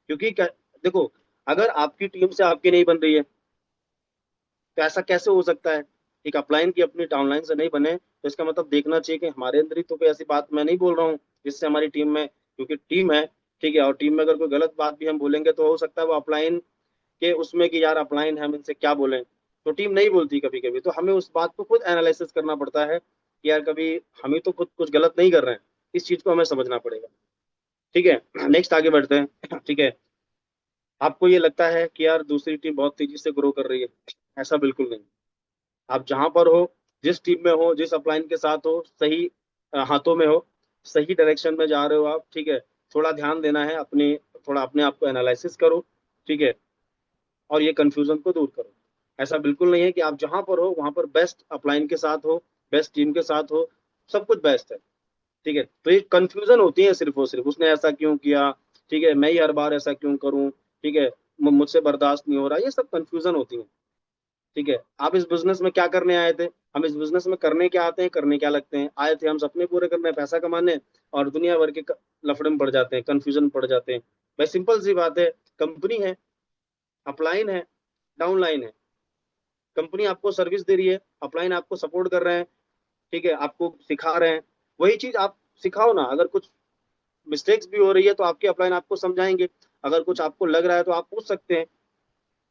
क्योंकि देखो अगर आपकी टीम से आपकी नहीं बन रही है तो ऐसा कैसे हो सकता है, एक अपलाइन की अपनी डाउनलाइन से नहीं बने, तो इसका मतलब देखना चाहिए कि हमारे अंदर ही तो कोई ऐसी बात, मैं नहीं बोल रहा हूँ जिससे हमारी टीम में, क्योंकि टीम है, ठीक है, और टीम में अगर कोई गलत बात भी हम बोलेंगे तो हो सकता है वो अपलाइन के उसमें कि यार अपलाइन है हम इनसे क्या बोलें, तो टीम नहीं बोलती कभी कभी, तो हमें उस बात को खुद एनालिसिस करना पड़ता है कि यार कभी हम ही तो खुद कुछ गलत नहीं कर रहे हैं, इस चीज को हमें समझना पड़ेगा, ठीक है। नेक्स्ट आगे बढ़ते हैं, ठीक है। आपको ये लगता है कि यार दूसरी टीम बहुत तेजी से ग्रो कर रही है, ऐसा बिल्कुल नहीं। आप जहां पर हो, जिस टीम में हो, जिस अपलाइन के साथ हो, सही हाथों में हो, सही डायरेक्शन में जा रहे हो आप, ठीक है, थोड़ा ध्यान देना है अपने, थोड़ा अपने आप को एनालिसिस करो, ठीक है, और ये कंफ्यूजन को दूर करो। ऐसा बिल्कुल नहीं है कि आप जहां पर हो वहां पर बेस्ट अपलाइन के साथ हो, बेस्ट टीम के साथ हो, सब कुछ बेस्ट है, ठीक है, तो ये कंफ्यूजन होती है सिर्फ और सिर्फ उसने ऐसा क्यों किया, ठीक है, मैं ही हर बार ऐसा क्यों करूं, ठीक है, मुझसे बर्दाश्त नहीं हो रहा, ये सब कंफ्यूजन होती है, ठीक है। आप इस बिजनेस में क्या करने आए थे, हम इस बिजनेस में करने क्या आते हैं, करने क्या लगते हैं, आए थे हम सपने पूरे करने, पैसा कमाने, और दुनिया भर के लफड़े में पड़ जाते हैं, कंफ्यूजन पड़ जाते हैं। भाई सिंपल सी बात है, कंपनी है, अपलाइन है, डाउनलाइन है, कंपनी आपको सर्विस दे रही है, अपलाइन आपको सपोर्ट कर रहे हैं, ठीक है, आपको सिखा रहे हैं, वही चीज आप सिखाओ ना, अगर कुछ मिस्टेक्स भी हो रही है तो आपके अपलाइन आपको समझाएंगे, अगर कुछ आपको लग रहा है तो आप पूछ सकते हैं,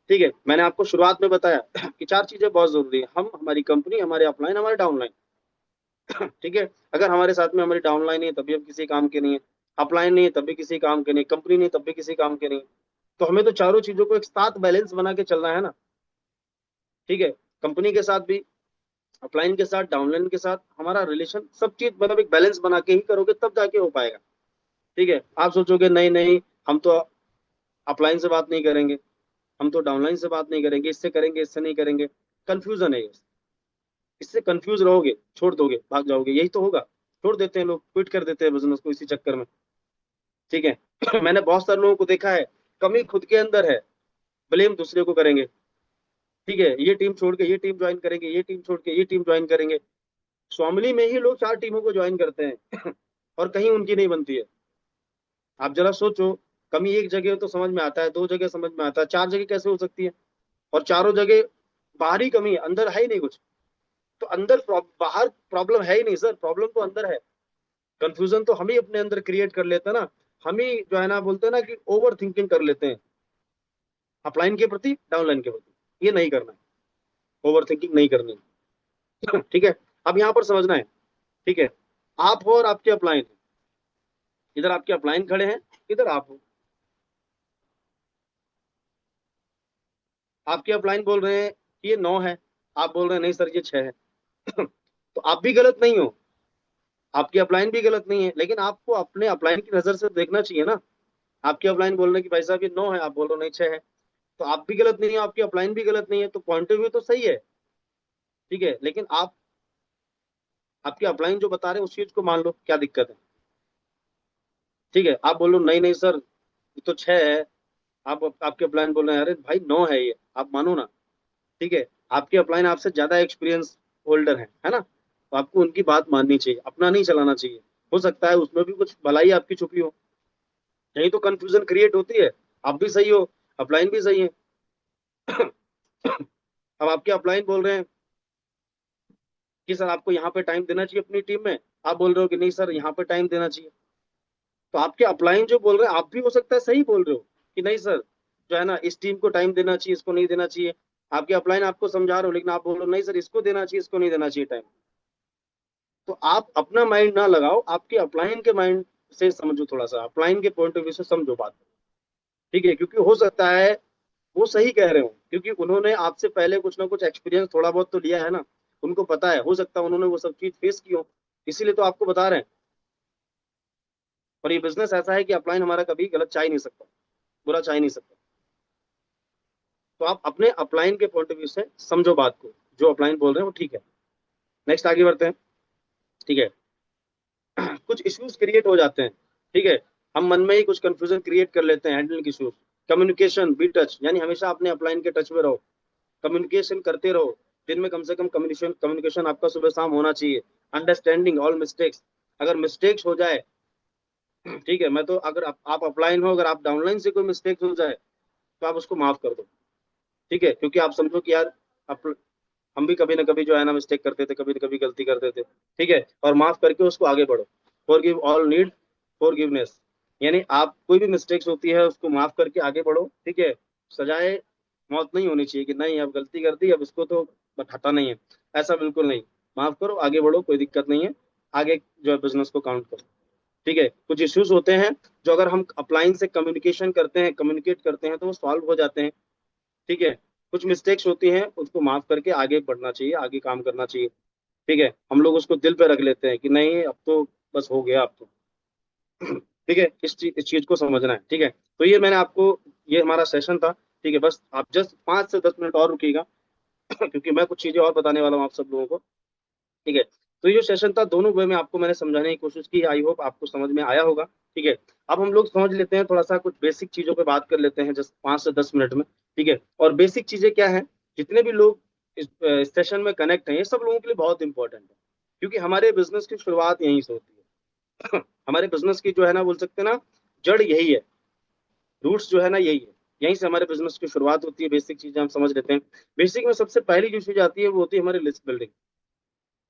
ठीक है। मैंने आपको शुरुआत में बताया कि चार चीजें बहुत जरूरी है, हम, हमारी कंपनी, हमारे अपलाइन, हमारे डाउनलाइन, ठीक है। अगर हमारे साथ में हमारी डाउनलाइन नहीं है तभी हम किसी काम के नहीं है, अपलाइन नहीं है तब भी किसी काम के नहीं, कंपनी नहीं तब भी किसी काम के नहीं, तो हमें तो चारों चीजों को एक साथ बैलेंस बना के चलना है ना, ठीक है। कंपनी के साथ भी, अपलाइन के साथ, डाउनलाइन के साथ हमारा रिलेशन, सब चीज मतलब एक बैलेंस बना के ही करोगे तब जाके हो पाएगा, ठीक है। आप सोचोगे नहीं नहीं हम तो अपलाइन से बात नहीं करेंगे, हम तो डाउनलाइन से बात नहीं करेंगे, इससे करेंगे इससे नहीं करेंगे, कंफ्यूजन है ये, इससे कंफ्यूज रहोगे, छोड़ दोगे, भाग जाओगे, यही तो होगा, छोड़ देते हैं लोग, क्विट कर देते हैं बिजनेस को इसी चक्कर में, ठीक है। मैंने बहुत सारे लोगों को देखा है, कमी खुद के अंदर है, ब्लेम दूसरे को करेंगे, ठीक है, ये टीम छोड़ के ये टीम ज्वाइन करेंगे, ये टीम छोड़ के ये टीम ज्वाइन करेंगे, स्वामली में ही लोग चार टीमों को ज्वाइन करते हैं और कहीं उनकी नहीं बनती है। आप जरा सोचो, कमी एक जगह हो तो समझ में आता है, दो जगह समझ में आता है, चार जगह कैसे हो सकती है, और चारों जगह बाहरी कमी है, अंदर है ही नहीं कुछ, तो अंदर बाहर प्रॉब्लम है ही नहीं सर, प्रॉब्लम तो अंदर है, कंफ्यूजन तो हम ही अपने अंदर क्रिएट कर लेते हैं ना, हम ही जो है ना बोलते हैं ना कि ओवर थिंकिंग कर लेते हैं, अपलाइन के प्रति, डाउनलाइन के प्रति, ये नहीं करना है, ओवर थिंकिंग नहीं करनी है। ठीक है। अब यहाँ पर समझना है, ठीक है, आप हो और आपके अपलाइन है, इधर आपके अपलाइन खड़े हैं, इधर आप हो, आपके अपलाइन बोल रहे हैं कि ये 9 है, आप बोल रहे हैं नहीं सर ये 6 है। तो आप भी गलत नहीं हो, आपकी अपलाइन भी गलत नहीं है, लेकिन आपको अपने अपलाइन की नजर से देखना चाहिए ना, आपके अपलाइन बोल रहे हैं कि भाई साहब ये 9 है, आप बोल रहे हो नहीं 6 है, तो आप भी गलत नहीं है, आपकी अपलाइन भी गलत नहीं है, तो पॉइंट ऑफ व्यू तो सही है, ठीक है, लेकिन आप, आपके अपलाइन जो बता रहे हैं उस चीज को मान लो, क्या दिक्कत है, ठीक है, आप बोलो नहीं नहीं सर ये तो 6 है, आप आपके अपलाइन बोल रहे हैं अरे भाई 9 है ये, आप मानो ना, ठीक है, आपके अपलाइन आपसे ज्यादा एक्सपीरियंस होल्डर है ना, तो आपको उनकी बात माननी चाहिए, अपना नहीं चलाना चाहिए, हो सकता है उसमें भी कुछ भलाई आपकी छुपी हो, यही तो कंफ्यूजन क्रिएट होती है। आप भी सही हो, अपलाइन भी सही है। अब आपके अपलाइन बोल रहे हैं कि सर आपको यहाँ पे टाइम देना चाहिए अपनी टीम में, आप बोल रहे हो कि नहीं सर यहाँ पे टाइम देना चाहिए। तो आपके अपलाइन जो बोल रहे हैं, आप भी हो सकता है सही बोल रहे हो कि नहीं सर, जो है ना, इस टीम को टाइम देना चाहिए, इसको नहीं देना चाहिए। आपके अपलाइन आपको समझा रहे हो, लेकिन आप बोल रहे हो नहीं सर इसको देना चाहिए, इसको नहीं देना चाहिए टाइम। तो आप अपना माइंड ना लगाओ, आपके अपलाइन के माइंड से समझो, थोड़ा सा अपलाइन के पॉइंट ऑफ व्यू से समझो बात। ठीक है, क्योंकि हो सकता है वो सही कह रहे हो, क्योंकि उन्होंने आपसे पहले कुछ ना कुछ एक्सपीरियंस थोड़ा बहुत तो लिया है ना, उनको पता है, हो सकता है उन्होंने वो सब चीज फेस की हो, इसीलिए तो आपको बता रहे हैं। और ये बिजनेस ऐसा है कि अपलाइन हमारा कभी गलत चाह ही नहीं सकता, बुरा चाह ही नहीं सकता। तो आप अपने अपलाइन के पॉइंट ऑफ व्यू से समझो बात को, जो अपलाइन बोल रहे हैं वो ठीक है। नेक्स्ट आगे बढ़ते हैं। ठीक है। कुछ इश्यूज क्रिएट हो जाते हैं। ठीक है। हम मन में ही कुछ कंफ्यूजन क्रिएट कर लेते हैं, handling issues. Communication be touch, यानी हमेशा अपने अपलाइन के टच में रहो, कम्युनिकेशन करते रहो। दिन में कम से कम कम्युनिकेशन कम्युनिकेशन आपका सुबह शाम होना चाहिए। अंडरस्टैंडिंग ऑल मिस्टेक्स, अगर मिस्टेक्स हो जाए, ठीक है, मैं तो अगर आप अपलाइन हो, अगर आप डाउनलाइन से कोई मिस्टेक हो जाए तो आप उसको माफ कर दो। ठीक है, क्योंकि आप समझो कि यार अप, हम भी कभी ना कभी जो है ना मिस्टेक करते थे, कभी ना कभी गलती करते थे। ठीक है, और माफ करके उसको आगे बढ़ो। फॉरगिव ऑल नीड फॉरगिवनेस, यानी आप कोई भी मिस्टेक्स होती है उसको माफ करके आगे बढ़ो। ठीक है, सजाए मौत नहीं होनी चाहिए कि नहीं अब गलती कर दी, अब इसको तो हटा नहीं है, ऐसा बिल्कुल नहीं। माफ करो, आगे बढ़ो, कोई दिक्कत नहीं है। आगे जो है बिजनेस को काउंट करो। ठीक है, कुछ इश्यूज होते हैं जो अगर हम अपलाइन से कम्युनिकेशन करते हैं, कम्युनिकेट करते हैं, तो वो सॉल्व हो जाते हैं। ठीक है, कुछ मिस्टेक्स होती हैं उसको माफ करके आगे बढ़ना चाहिए, आगे काम करना चाहिए। ठीक है, हम लोग उसको दिल पे रख लेते हैं कि नहीं अब तो बस हो गया अब तो। ठीक है, इस चीज को समझना है। ठीक है, तो ये मैंने आपको, ये हमारा सेशन था। ठीक है, बस आप जस्ट 5 से 10 मिनट और रुकिएगा, क्योंकि मैं कुछ चीजें और बताने वाला हूँ आप सब लोगों को। ठीक है, तो ये जो सेशन था दोनों वे में आपको मैंने समझाने की कोशिश की, आई होप आपको समझ में आया होगा। ठीक है, अब हम लोग समझ लेते हैं, थोड़ा सा कुछ बेसिक चीजों पे बात कर लेते हैं, जस्ट 5 से 10 मिनट में। ठीक है, और बेसिक चीजें क्या है, जितने भी लोग इस सेशन में कनेक्ट हैं, ये सब लोगों के लिए बहुत इंपॉर्टेंट है, क्योंकि हमारे बिजनेस की शुरुआत यहीं से होती है। हमारे बिजनेस की जो है ना, बोल सकते हैं ना, जड़ यही है, रूट्स जो है ना यही है, यहीं से हमारे बिजनेस की शुरुआत होती है। बेसिक चीजें हम समझ लेते हैं। बेसिक में सबसे पहली जो चीज आती है वो होती है हमारी लिस्ट बिल्डिंग।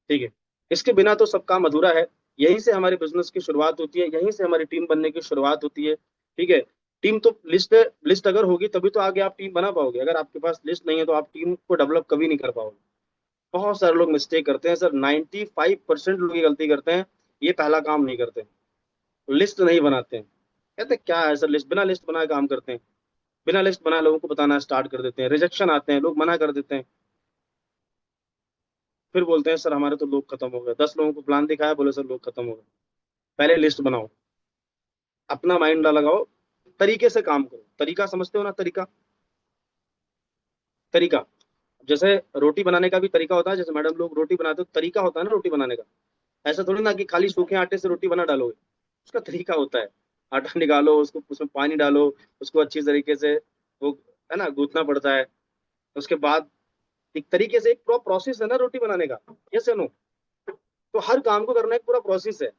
ठीक है, इसके बिना तो सब काम अधूरा है। यहीं से हमारे बिजनेस की शुरुआत होती है, यहीं से हमारी टीम बनने की शुरुआत होती है। ठीक है, टीम तो लिस्ट, लिस्ट अगर होगी तभी तो आगे आप टीम बना पाओगे, अगर आपके पास लिस्ट नहीं है तो आप टीम को डेवलप कभी नहीं कर पाओगे। बहुत सारे लोग मिस्टेक करते हैं सर, 95% लोग ये गलती करते हैं, ये पहला काम नहीं करते, लिस्ट नहीं बनाते हैं। कहते हैं, क्या है सर लिस्ट, बिना लिस्ट बनाए काम करते हैं, बिना लिस्ट बनाए लोगों को बताना स्टार्ट कर देते हैं, रिजेक्शन आते हैं, लोग मना कर देते हैं। फिर बोलते हैं सर हमारे तो लोग खत्म हो गए, 10 लोगों को प्लान दिखाया, बोले सर लोग खत्म हो गए। पहले लिस्ट बनाओ, अपना माइंड ना लगाओ, तरीके से काम करो। तरीका समझते हो ना, तरीका, तरीका, जैसे रोटी बनाने का भी तरीका होता है, जैसे मैडम लोग रोटी बनाते हो, तरीका होता है ना रोटी बनाने का। ऐसा थोड़ी ना कि खाली सूखे आटे से रोटी बना डालोगे, उसका तरीका होता है। आटा निकालो, उसको उसमें पानी डालो, उसको अच्छी तरीके से वो, है ना, गूंथना पड़ता है। उसके बाद एक तरीके से एक पूरा प्रोसेस है ना रोटी बनाने का। यस या नो? तो हर काम को करना एक पूरा प्रोसेस है,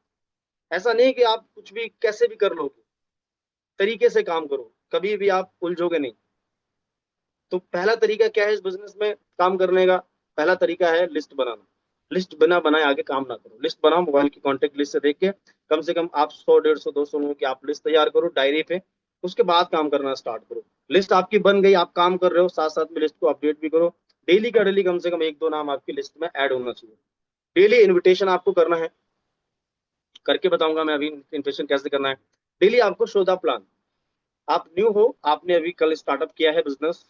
ऐसा नहीं कि आप कुछ भी कैसे भी कर लोगे। तरीके से काम करो, कभी भी आप उलझोगे नहीं। तो पहला तरीका क्या है इस बिजनेस में काम करने का? पहला तरीका है लिस्ट बनाना। लिस्ट बिना बनाए आगे काम ना करो। लिस्ट बनाओ, मोबाइल की कॉन्टेक्ट लिस्ट से देख के कम से कम आप 100, 150, 200 लोगों की आप लिस्ट तैयार करो डायरी पे। उसके बाद काम करना स्टार्ट करो। लिस्ट आपकी बन गई, आप काम कर रहे हो, साथ साथ में लिस्ट को अपडेट भी करो। डेली का डेली कम से कम 1-2 नाम आपकी लिस्ट में ऐड होना चाहिए। डेली इन्विटेशन आपको करना है, करके बताऊंगा मैं अभी इन्विटेशन कैसे करना है। डेली आपको शो द प्लान। आप न्यू हो, आपने अभी कल स्टार्टअप किया है बिजनेस,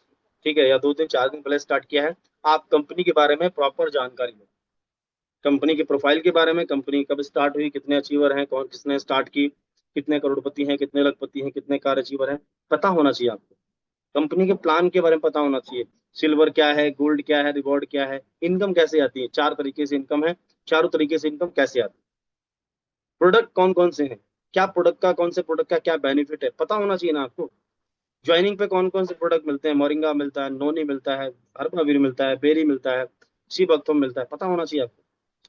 ठीक है, या 2 दिन 4 दिन पहले स्टार्ट किया है, आप कंपनी के बारे में प्रॉपर जानकारी लो। कंपनी के प्रोफाइल के बारे में, कंपनी कब स्टार्ट हुई, कितने अचीवर हैं, कौन किसने स्टार्ट की, कितने करोड़पति हैं, कितने लखपति हैं, कितने कार अचीवर हैं, पता होना चाहिए आपको। कंपनी के प्लान के बारे में पता होना चाहिए। सिल्वर क्या है, गोल्ड क्या है, रिवॉर्ड क्या है, इनकम कैसे आती है, 4 तरीके से इनकम है, चारों तरीके से इनकम कैसे आती है, प्रोडक्ट कौन कौन से हैं, क्या प्रोडक्ट का, कौन से प्रोडक्ट का क्या बेनिफिट है, पता होना चाहिए ना आपको। ज्वाइनिंग पे कौन कौन से प्रोडक्ट मिलते हैं, मोरिंगा मिलता है, नोनी मिलता है, हर्बवीर मिलता है, बेरी मिलता है, सी बकथम मिलता है, पता होना चाहिए आपको।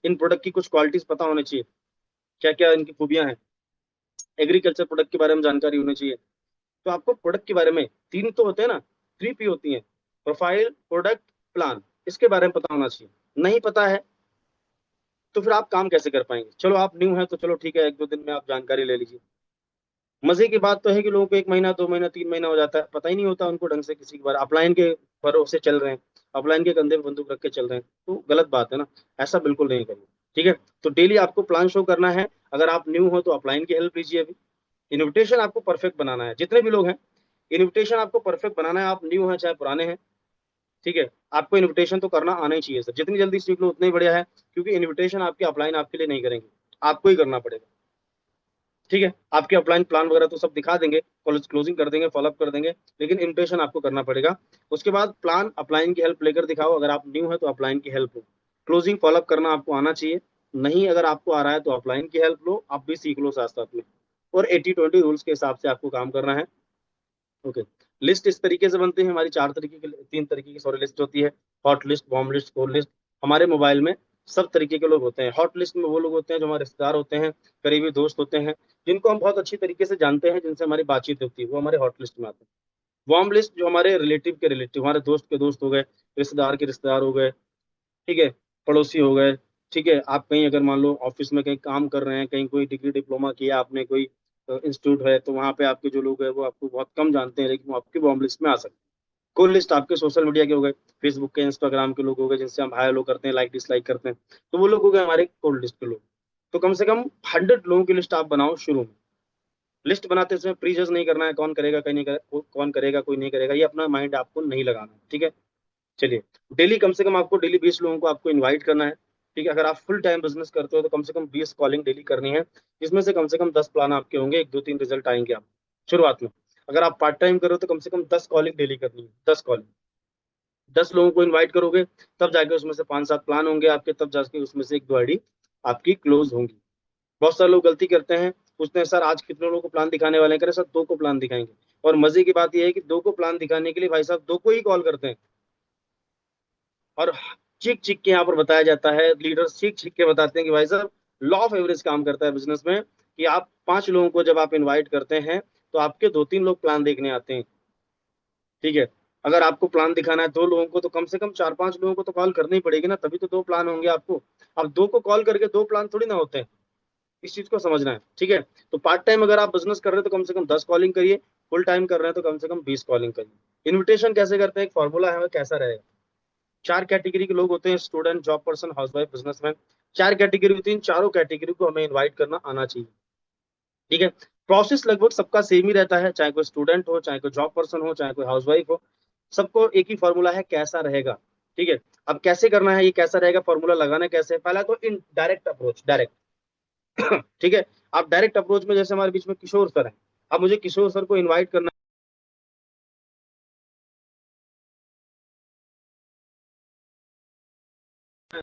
इन प्रोडक्ट की कुछ क्वालिटीज पता होनी चाहिए, क्या क्या इनकी खूबियां हैं। एग्रीकल्चर प्रोडक्ट के बारे में जानकारी होनी चाहिए। तो आपको प्रोडक्ट के बारे में, तीन तो होते हैं ना, 3P होती है, प्रोफाइल, प्रोडक्ट, प्लान, इसके बारे में पता होना चाहिए। नहीं पता है तो फिर आप काम कैसे कर पाएंगे। चलो आप न्यू हैं तो चलो ठीक है, 1-2 दिन में आप जानकारी ले लीजिए। मजे की बात तो है कि लोगों को 1 महीना, 2 महीना, 3 महीना हो जाता है, पता ही नहीं होता उनको ढंग से किसी के बारे। अपलाइन के भरोसे चल रहे हैं, अपलाइन के कंधे पे बंदूक रख के चल रहे हैं, तो गलत बात है ना। ऐसा बिल्कुल नहीं करिए, ठीक है। तो डेली आपको प्लान शो करना है। अगर आप न्यू हो तो अपलाइन की हेल्प लीजिए अभी। इन्विटेशन आपको परफेक्ट बनाना है, जितने भी लोग हैं इन्विटेशन आपको परफेक्ट बनाना है। आप न्यू हैं चाहे पुराने हैं, ठीक है, आपको इन्विटेशन तो करना आना ही चाहिए सर। जितनी जल्दी सीख लो उतना ही बढ़िया है, क्योंकि इन्विटेशन आपके अपलाइन आपके लिए नहीं करेंगे, आपको ही करना पड़ेगा, ठीक है। आपके अपलाइन प्लान वगैरह तो सब दिखा देंगे, कॉलेज क्लोजिंग कर देंगे, फॉलोअप कर देंगे, लेकिन इन्विटेशन आपको करना पड़ेगा। उसके बाद प्लान अपलाइन की हेल्प लेकर दिखाओ। अगर आप न्यू है तो अपलाइन की हेल्प लो। क्लोजिंग फॉलोअप करना आपको आना चाहिए। नहीं अगर आपको आ रहा है तो अपलाइन की हेल्प लो, आप भी सीख लो साथ साथ में। और 80-20 रूल्स के हिसाब से आपको काम करना है। ओके। लिस्ट इस तरीके से बनती है हमारी, 4 तरीके की, 3 तरीके की सॉरी लिस्ट होती है। Hot list, bomb list, cold list. हमारे मोबाइल में सब तरीके के लोग होते हैं। हॉट लिस्ट में वो लोग होते हैं जो हमारे रिश्तेदार होते हैं, करीबी दोस्त होते हैं, जिनको हम बहुत अच्छी तरीके से जानते हैं, जिनसे हमारी बातचीत होती है, वो हमारे हॉट लिस्ट में आते हैं। बॉम्ब लिस्ट जो हमारे रिलेटिव के रिलेटिव, हमारे दोस्त के दोस्त हो गए, रिश्तेदार के रिश्तेदार हो गए, ठीक है, पड़ोसी हो गए, ठीक है। आप कहीं अगर मान लो ऑफिस में कहीं काम कर रहे हैं, कहीं कोई डिग्री डिप्लोमा किया आपने, कोई इंस्टीट्यूट है, तो वहाँ पे आपके जो लोग हैं वो आपको बहुत कम जानते हैं, लेकिन वो आपके बॉम्ब लिस्ट में आ सकते हैं। कोल लिस्ट आपके सोशल मीडिया के हो गए, फेसबुक के, इंस्टाग्राम के लोग हो गए, जिनसे हम हाय हेलो करते हैं, लाइक डिसलाइक करते हैं, तो वो लोग हो गए हमारे कोल्ड लिस्ट के लोग। तो कम से कम 100 लोगों की लिस्ट आप बनाओ शुरू में। लिस्ट बनाते समय प्री जज नहीं करना है, कौन करेगा कहीं नहीं करेगा, कौन करेगा कोई नहीं करेगा, ये अपना माइंड आपको नहीं लगाना है, ठीक है। चलिए, डेली कम से कम आपको डेली 20 लोगों को आपको इनवाइट करना है, ठीक है। अगर आप फुल टाइम बिजनेस करते हो तो कम से कम 20 कॉलिंग डेली करनी है, जिसमें से कम 10 प्लान आपके होंगे, 1-2-3 रिजल्ट आएंगे आप शुरुआत में। अगर आप पार्ट टाइम करो तो कम से कम 10 कॉलिंग डेली करनी है, 10 कॉलिंग। 10 लोगों को इनवाइट करोगे तब जाके उसमें से 5-7 प्लान होंगे आपके, तब जाके उसमें से 1-2 आईडी आपकी क्लोज होंगी। बहुत सारे लोग गलती करते हैं, पूछते हैं सर आज कितने लोगों को प्लान दिखाने वाले हैं, कह रहे सर 2 को प्लान दिखाएंगे। और मजे की बात यह है कि 2 को प्लान दिखाने के लिए भाई साहब 2 को ही कॉल करते हैं। और चीख चीख के यहाँ पर बताया जाता है, लीडर्स चीख चीख के बताते हैं कि भाई साहब लॉ ऑफ एवरेज काम करता है बिजनेस में, कि आप 5 लोगों को जब आप इनवाइट करते हैं तो आपके 2-3 लोग प्लान देखने आते हैं, ठीक है। अगर आपको प्लान दिखाना है 2 लोगों को तो कम से कम 4-5 लोगों को तो कॉल करनी ही पड़ेगी ना, तभी तो 2 प्लान होंगे आपको। अब 2 को कॉल करके 2 प्लान थोड़ी ना होते हैं, इस चीज को समझना है, ठीक है। तो पार्ट टाइम अगर आप बिजनेस कर रहे हैं तो कम से कम 10 कॉलिंग करिए, फुल टाइम कर रहे हैं तो कम से कम 20 कॉलिंग करिए। इन्विटेशन कैसे करते हैं, एक फॉर्मूला है, वो कैसा रहेगा। 4 कैटेगरी के लोग होते हैं, student, job person, housewife, businessman. 4 category होती है, इन चारों कैटेगरी को हमें इनवाइट करना आना चाहिए, ठीक है। प्रोसेस लगभग सबका सेम ही रहता है, चाहे कोई स्टूडेंट हो, चाहे कोई जॉब पर्सन हो, चाहे कोई हाउसवाइफ हो, सबको एक ही फॉर्मूला है, कैसा रहेगा, ठीक है। अब कैसे करना है ये कैसा रहेगा फॉर्मूला लगाना कैसे है, पहला तो इन डायरेक्ट अप्रोच, डायरेक्ट ठीक है। आप डायरेक्ट अप्रोच में, जैसे हमारे बीच में किशोर सर हैं, अब मुझे किशोर सर को इनवाइट करना है।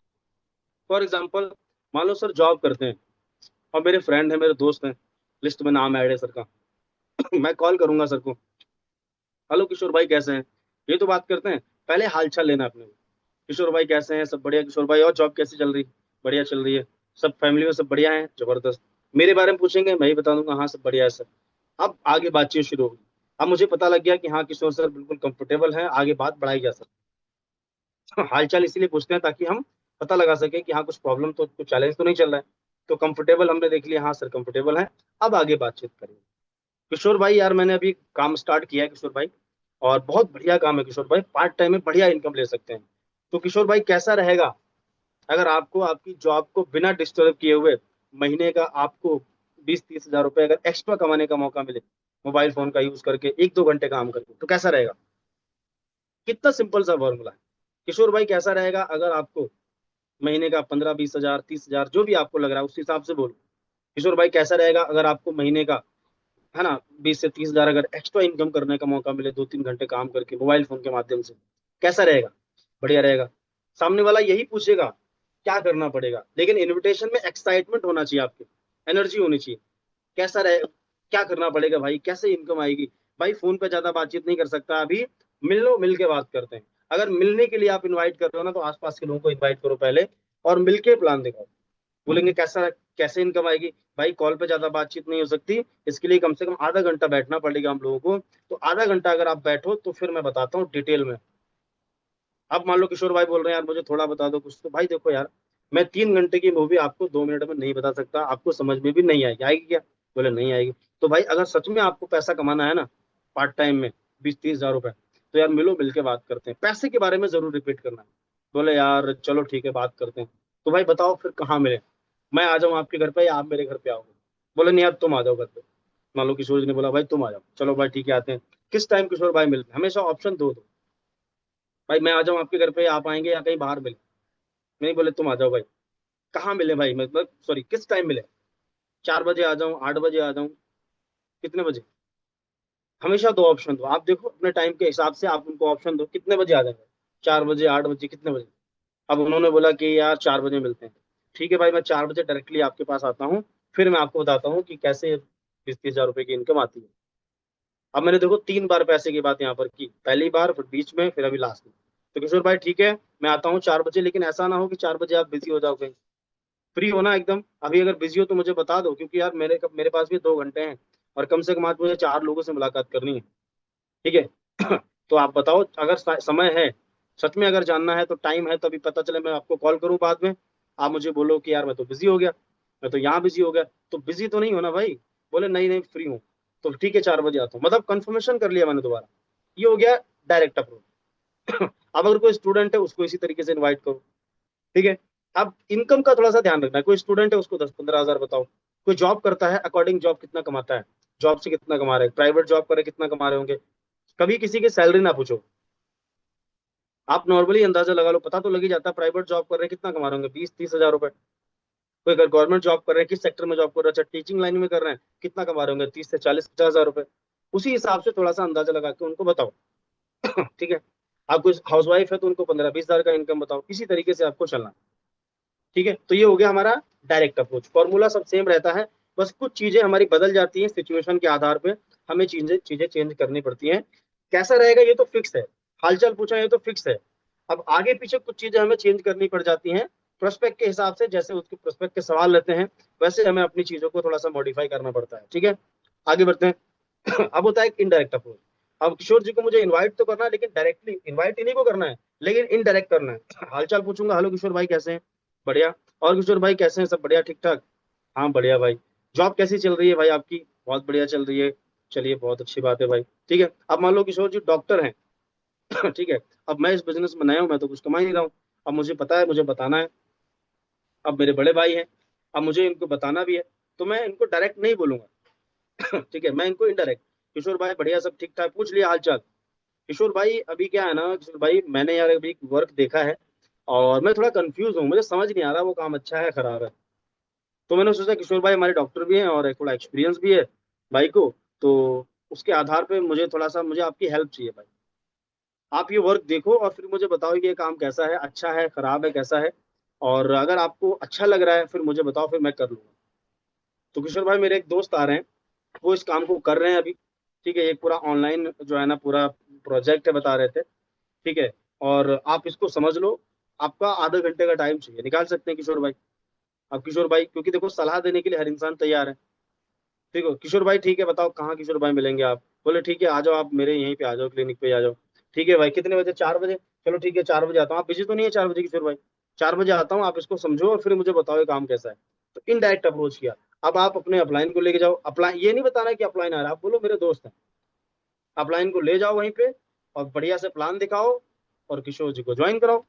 फॉर एग्जाम्पल, मान लो सर जॉब करते हैं और मेरे फ्रेंड है, मेरे दोस्त हैं, लिस्ट में नाम ऐड है सर का मैं कॉल करूंगा सर को, हेलो किशोर भाई कैसे हैं, ये तो बात करते हैं। पहले हालचाल लेना अपने को, किशोर भाई कैसे हैं, सब बढ़िया किशोर भाई, और जॉब कैसी चल रही, बढ़िया चल रही है, सब फैमिली में सब बढ़िया है, जबरदस्त। मेरे बारे में पूछेंगे, मैं ही बता दूंगा हाँ सब बढ़िया है सर। अब आगे बातचीत शुरू होगी। अब मुझे पता लग गया कि हाँ किशोर सर बिल्कुल कंफर्टेबल है, आगे बात बढ़ाई जा सकती है। हालचाल इसीलिए पूछते हैं ताकि हम पता लगा सके कि हाँ कुछ प्रॉब्लम तो, कुछ चैलेंज तो नहीं चल रहा है। तो कंफर्टेबल हमने देख लिया, हाँ सर कंफर्टेबल है, अब आगे बातचीत करेंगे। किशोर भाई यार मैंने अभी काम स्टार्ट किया है किशोर भाई, और बहुत बढ़िया काम है किशोर भाई, पार्ट टाइम में बढ़िया इनकम ले सकते हैं। तो किशोर भाई कैसा रहेगा अगर आपको आपकी जॉब को बिना डिस्टर्ब किए हुए महीने का आपको 20-30 हजार रुपए अगर एक्स्ट्रा कमाने का मौका मिले, मोबाइल फोन का यूज करके 1-2 घंटे काम करके, तो कैसा रहेगा। कितना सिंपल सा फॉर्मूला है। किशोर भाई कैसा रहेगा अगर आपको महीने का 15-20 हजार, 30 हजार, जो भी आपको लग रहा है उस हिसाब से बोलो। किशोर भाई कैसा रहेगा अगर आपको महीने का, है ना, 20 से 30 हजार अगर एक्स्ट्रा इनकम करने का मौका मिले 2-3 घंटे काम करके मोबाइल फोन के माध्यम से, कैसा रहेगा। बढ़िया रहेगा। सामने वाला यही पूछेगा क्या करना पड़ेगा, लेकिन इनविटेशन में एक्साइटमेंट होना चाहिए, आपकी एनर्जी होनी चाहिए। कैसा रहे, क्या करना पड़ेगा भाई, कैसे इनकम आएगी। भाई फोन पे ज्यादा बातचीत नहीं कर सकता अभी, मिल लो, मिल के बात करते हैं। अगर मिलने के लिए आप इनवाइट कर रहे हो ना, तो आसपास के लोगों को इनवाइट करो पहले, और मिलके प्लान दिखाओ। बोलेंगे कैसा कैसे इनकम आएगी? भाई कॉल पे ज्यादा बातचीत नहीं हो सकती, इसके लिए कम से कम आधा घंटा बैठना पड़ेगा हम लोगों को। तो आधा घंटा अगर आप बैठो तो फिर मैं बताता हूँ डिटेल में। अब मान लो किशोर भाई बोल रहे हैं यार मुझे थोड़ा बता दो कुछ, तो भाई देखो यार, मैं 3 घंटे की मूवी आपको 2 मिनट में नहीं बता सकता, आपको समझ में भी नहीं आएगी। आएगी क्या? बोले नहीं आएगी। तो भाई अगर सच में आपको पैसा कमाना है ना पार्ट टाइम में 20-30 हजार रुपए, तो यार मिलो, मिल के बात करते हैं, पैसे के बारे में जरूर रिपीट करना है। बोले यार चलो ठीक है बात करते हैं। तो भाई बताओ फिर कहाँ मिले, मैं आ जाऊँ आपके घर पे या आप मेरे घर पे आओगे? बोले नहीं यार तुम आ जाओ घर पे। मान लो किशोर जी ने बोला भाई तुम आ जाओ, चलो भाई ठीक है आते हैं। किस टाइम किशोर भाई मिलते हैं? हमेशा ऑप्शन दो दो। भाई मैं आ जाऊँ आपके घर पे, आप आएंगे या कहीं बाहर मिले? नहीं, बोले तुम आ जाओ भाई। कहाँ मिले भाई, मतलब सॉरी किस टाइम मिले? 4 बजे आ जाऊँ, 8 बजे आ जाऊँ, कितने बजे? हमेशा दो ऑप्शन दो। आप देखो अपने टाइम के हिसाब से आप उनको ऑप्शन दो, कितने बजे आ जाएंगे? 4 बजे, 8 बजे, कितने बजे? अब उन्होंने बोला कि यार 4 बजे मिलते हैं। ठीक है भाई, मैं 4 बजे डायरेक्टली आपके पास आता हूँ, फिर मैं आपको बताता हूँ कि कैसे 20-30 हजार रुपए की इनकम आती है। अब मैंने देखो 3 बार पैसे की बात यहाँ पर की, पहली बार, फिर बीच में, फिर अभी लास्ट में। तो किशोर भाई ठीक है, मैं आता हूँ 4 बजे, लेकिन ऐसा ना हो कि 4 बजे आप बिजी हो जाओ कहीं। फ्री हो ना एकदम? अभी अगर बिजी हो तो मुझे बता दो, क्योंकि यार मेरे पास भी 2 घंटे हैं, और कम से कम आज मुझे 4 लोगों से मुलाकात करनी है। ठीक है? तो आप बताओ अगर समय है, सच में अगर जानना है तो टाइम है, तो अभी पता चले मैं आपको कॉल करूं बाद में, आप मुझे बोलो कि यार मैं तो बिजी हो गया, मैं तो यहाँ बिजी हो गया। तो बिजी तो नहीं हो ना भाई? बोले नहीं नहीं फ्री हूँ। तो ठीक है 4 बजे आता हूँ, मतलब कंफर्मेशन कर लिया मैंने दोबारा। ये हो गया डायरेक्ट अप्रोच। अब अगर कोई स्टूडेंट है उसको इसी तरीके से इनवाइट करो। ठीक है? अब इनकम का थोड़ा सा ध्यान रखना है, कोई स्टूडेंट है उसको 10-15 हजार बताओ। कोई जॉब करता है, अकॉर्डिंग जॉब कितना कमाता है, जॉब से कितना कमा रहे हैं, प्राइवेट जॉब कर रहे कितना कमा रहे होंगे। कभी किसी की सैलरी ना पूछो, आप नॉर्मली अंदाजा लगा लो, पता तो लग ही जाता है प्राइवेट जॉब कर रहे हैं कितना कमा रहे होंगे, 20-30 हजार रुपए। कोई अगर गवर्नमेंट जॉब कर रहे हैं, किस सेक्टर में जॉब कर रहे हैं, अच्छा टीचिंग लाइन में कर रहे हैं, कितना कमा रहे होंगे, 30 से 40, 50 हजार रुपए। उसी हिसाब से थोड़ा सा अंदाजा लगा के उनको बताओ। ठीक है? आप कोई हाउस वाइफ है तो उनको 15-20 हजार का इनकम बताओ, इसी तरीके से आपको चलना। ठीक है? तो ये हो गया हमारा डायरेक्ट अप्रोच, फॉर्मूला सब सेम रहता है, बस कुछ चीजें हमारी बदल जाती हैं सिचुएशन के आधार पे, हमें चीजें चीजें चेंज करनी पड़ती हैं। कैसा रहेगा ये तो फिक्स है, हालचाल पूछा ये तो फिक्स है। अब आगे पीछे कुछ चीजें हमें चेंज करनी पड़ जाती हैं, प्रोस्पेक्ट के हिसाब से, जैसे उसके प्रोस्पेक्ट के सवाल रहते हैं, वैसे हमें अपनी चीजों को थोड़ा सा मॉडिफाई करना पड़ता है। ठीक है? आगे बढ़ते हैं। अब होता है इनडायरेक्ट अप्रोच। अब किशोर जी को मुझे इनवाइट तो करना है, लेकिन डायरेक्टली इनवाइट इन्हीं को करना है, लेकिन इनडायरेक्ट करना है। हालचाल पूछूंगा, हेलो किशोर भाई कैसे हैं? बढ़िया। और किशोर भाई कैसे हैं, सब बढ़िया ठीक ठाक? हाँ बढ़िया भाई। जॉब कैसी चल रही है भाई आपकी? बहुत बढ़िया चल रही है। चलिए बहुत अच्छी बात है भाई। ठीक है? अब मान लो किशोर जी डॉक्टर हैं। ठीक है? अब मैं इस बिजनेस में नया हूँ, मैं तो कुछ कमा ही नहीं रहा हूँ। अब मुझे पता है, मुझे बताना है। अब मेरे बड़े भाई हैं, अब मुझे इनको बताना भी है, तो मैं इनको डायरेक्ट नहीं बोलूंगा। ठीक है? मैं इनको इनडायरेक्ट, किशोर भाई बढ़िया सब ठीक ठाक, पूछ लिया हाल चाल। किशोर भाई अभी क्या है ना किशोर भाई, मैंने यार अभी वर्क देखा है, और मैं थोड़ा कंफ्यूज हूँ, मुझे समझ नहीं आ रहा वो काम अच्छा है खराब है। तो मैंने सोचा किशोर भाई हमारे डॉक्टर भी हैं और एक थोड़ा एक्सपीरियंस भी है भाई को, तो उसके आधार पे मुझे थोड़ा सा, मुझे आपकी हेल्प चाहिए भाई। आप ये वर्क देखो और फिर मुझे बताओ कि ये काम कैसा है, अच्छा है खराब है कैसा है, और अगर आपको अच्छा लग रहा है फिर मुझे बताओ, फिर मैं कर लूंगा। तो किशोर भाई मेरे एक दोस्त आ रहे हैं, वो इस काम को कर रहे हैं अभी। ठीक है? एक पूरा ऑनलाइन जो है ना पूरा प्रोजेक्ट है बता रहे थे। ठीक है? और आप इसको समझ लो, आपका आधे घंटे का टाइम चाहिए, निकाल सकते हैं किशोर भाई? अब किशोर भाई क्योंकि देखो सलाह देने के लिए हर इंसान तैयार है। ठीक है किशोर भाई? ठीक है बताओ कहाँ किशोर भाई मिलेंगे आप? बोले ठीक है आ जाओ, आप मेरे यहीं पे आ जाओ, क्लिनिक पे आ जाओ। ठीक है भाई, कितने बजे? 4 बजे? चलो ठीक है 4 बजे आता हूँ। आप बिजी तो नहीं है 4 बजे किशोर भाई? 4 बजे आता हूँ, आप इसको समझो और फिर मुझे बताओ ये काम कैसा है। तो इनडायरेक्ट अप्रोच किया। अब आप अपने अपलाइन को लेके जाओ, अपलाइन ये नहीं बताना कि अपलाइन आ रहा है, आप बोलो मेरे दोस्त हैं, अपलाइन को ले जाओ वहीं पे, और बढ़िया से प्लान दिखाओ, और किशोर जी को ज्वाइन कराओ।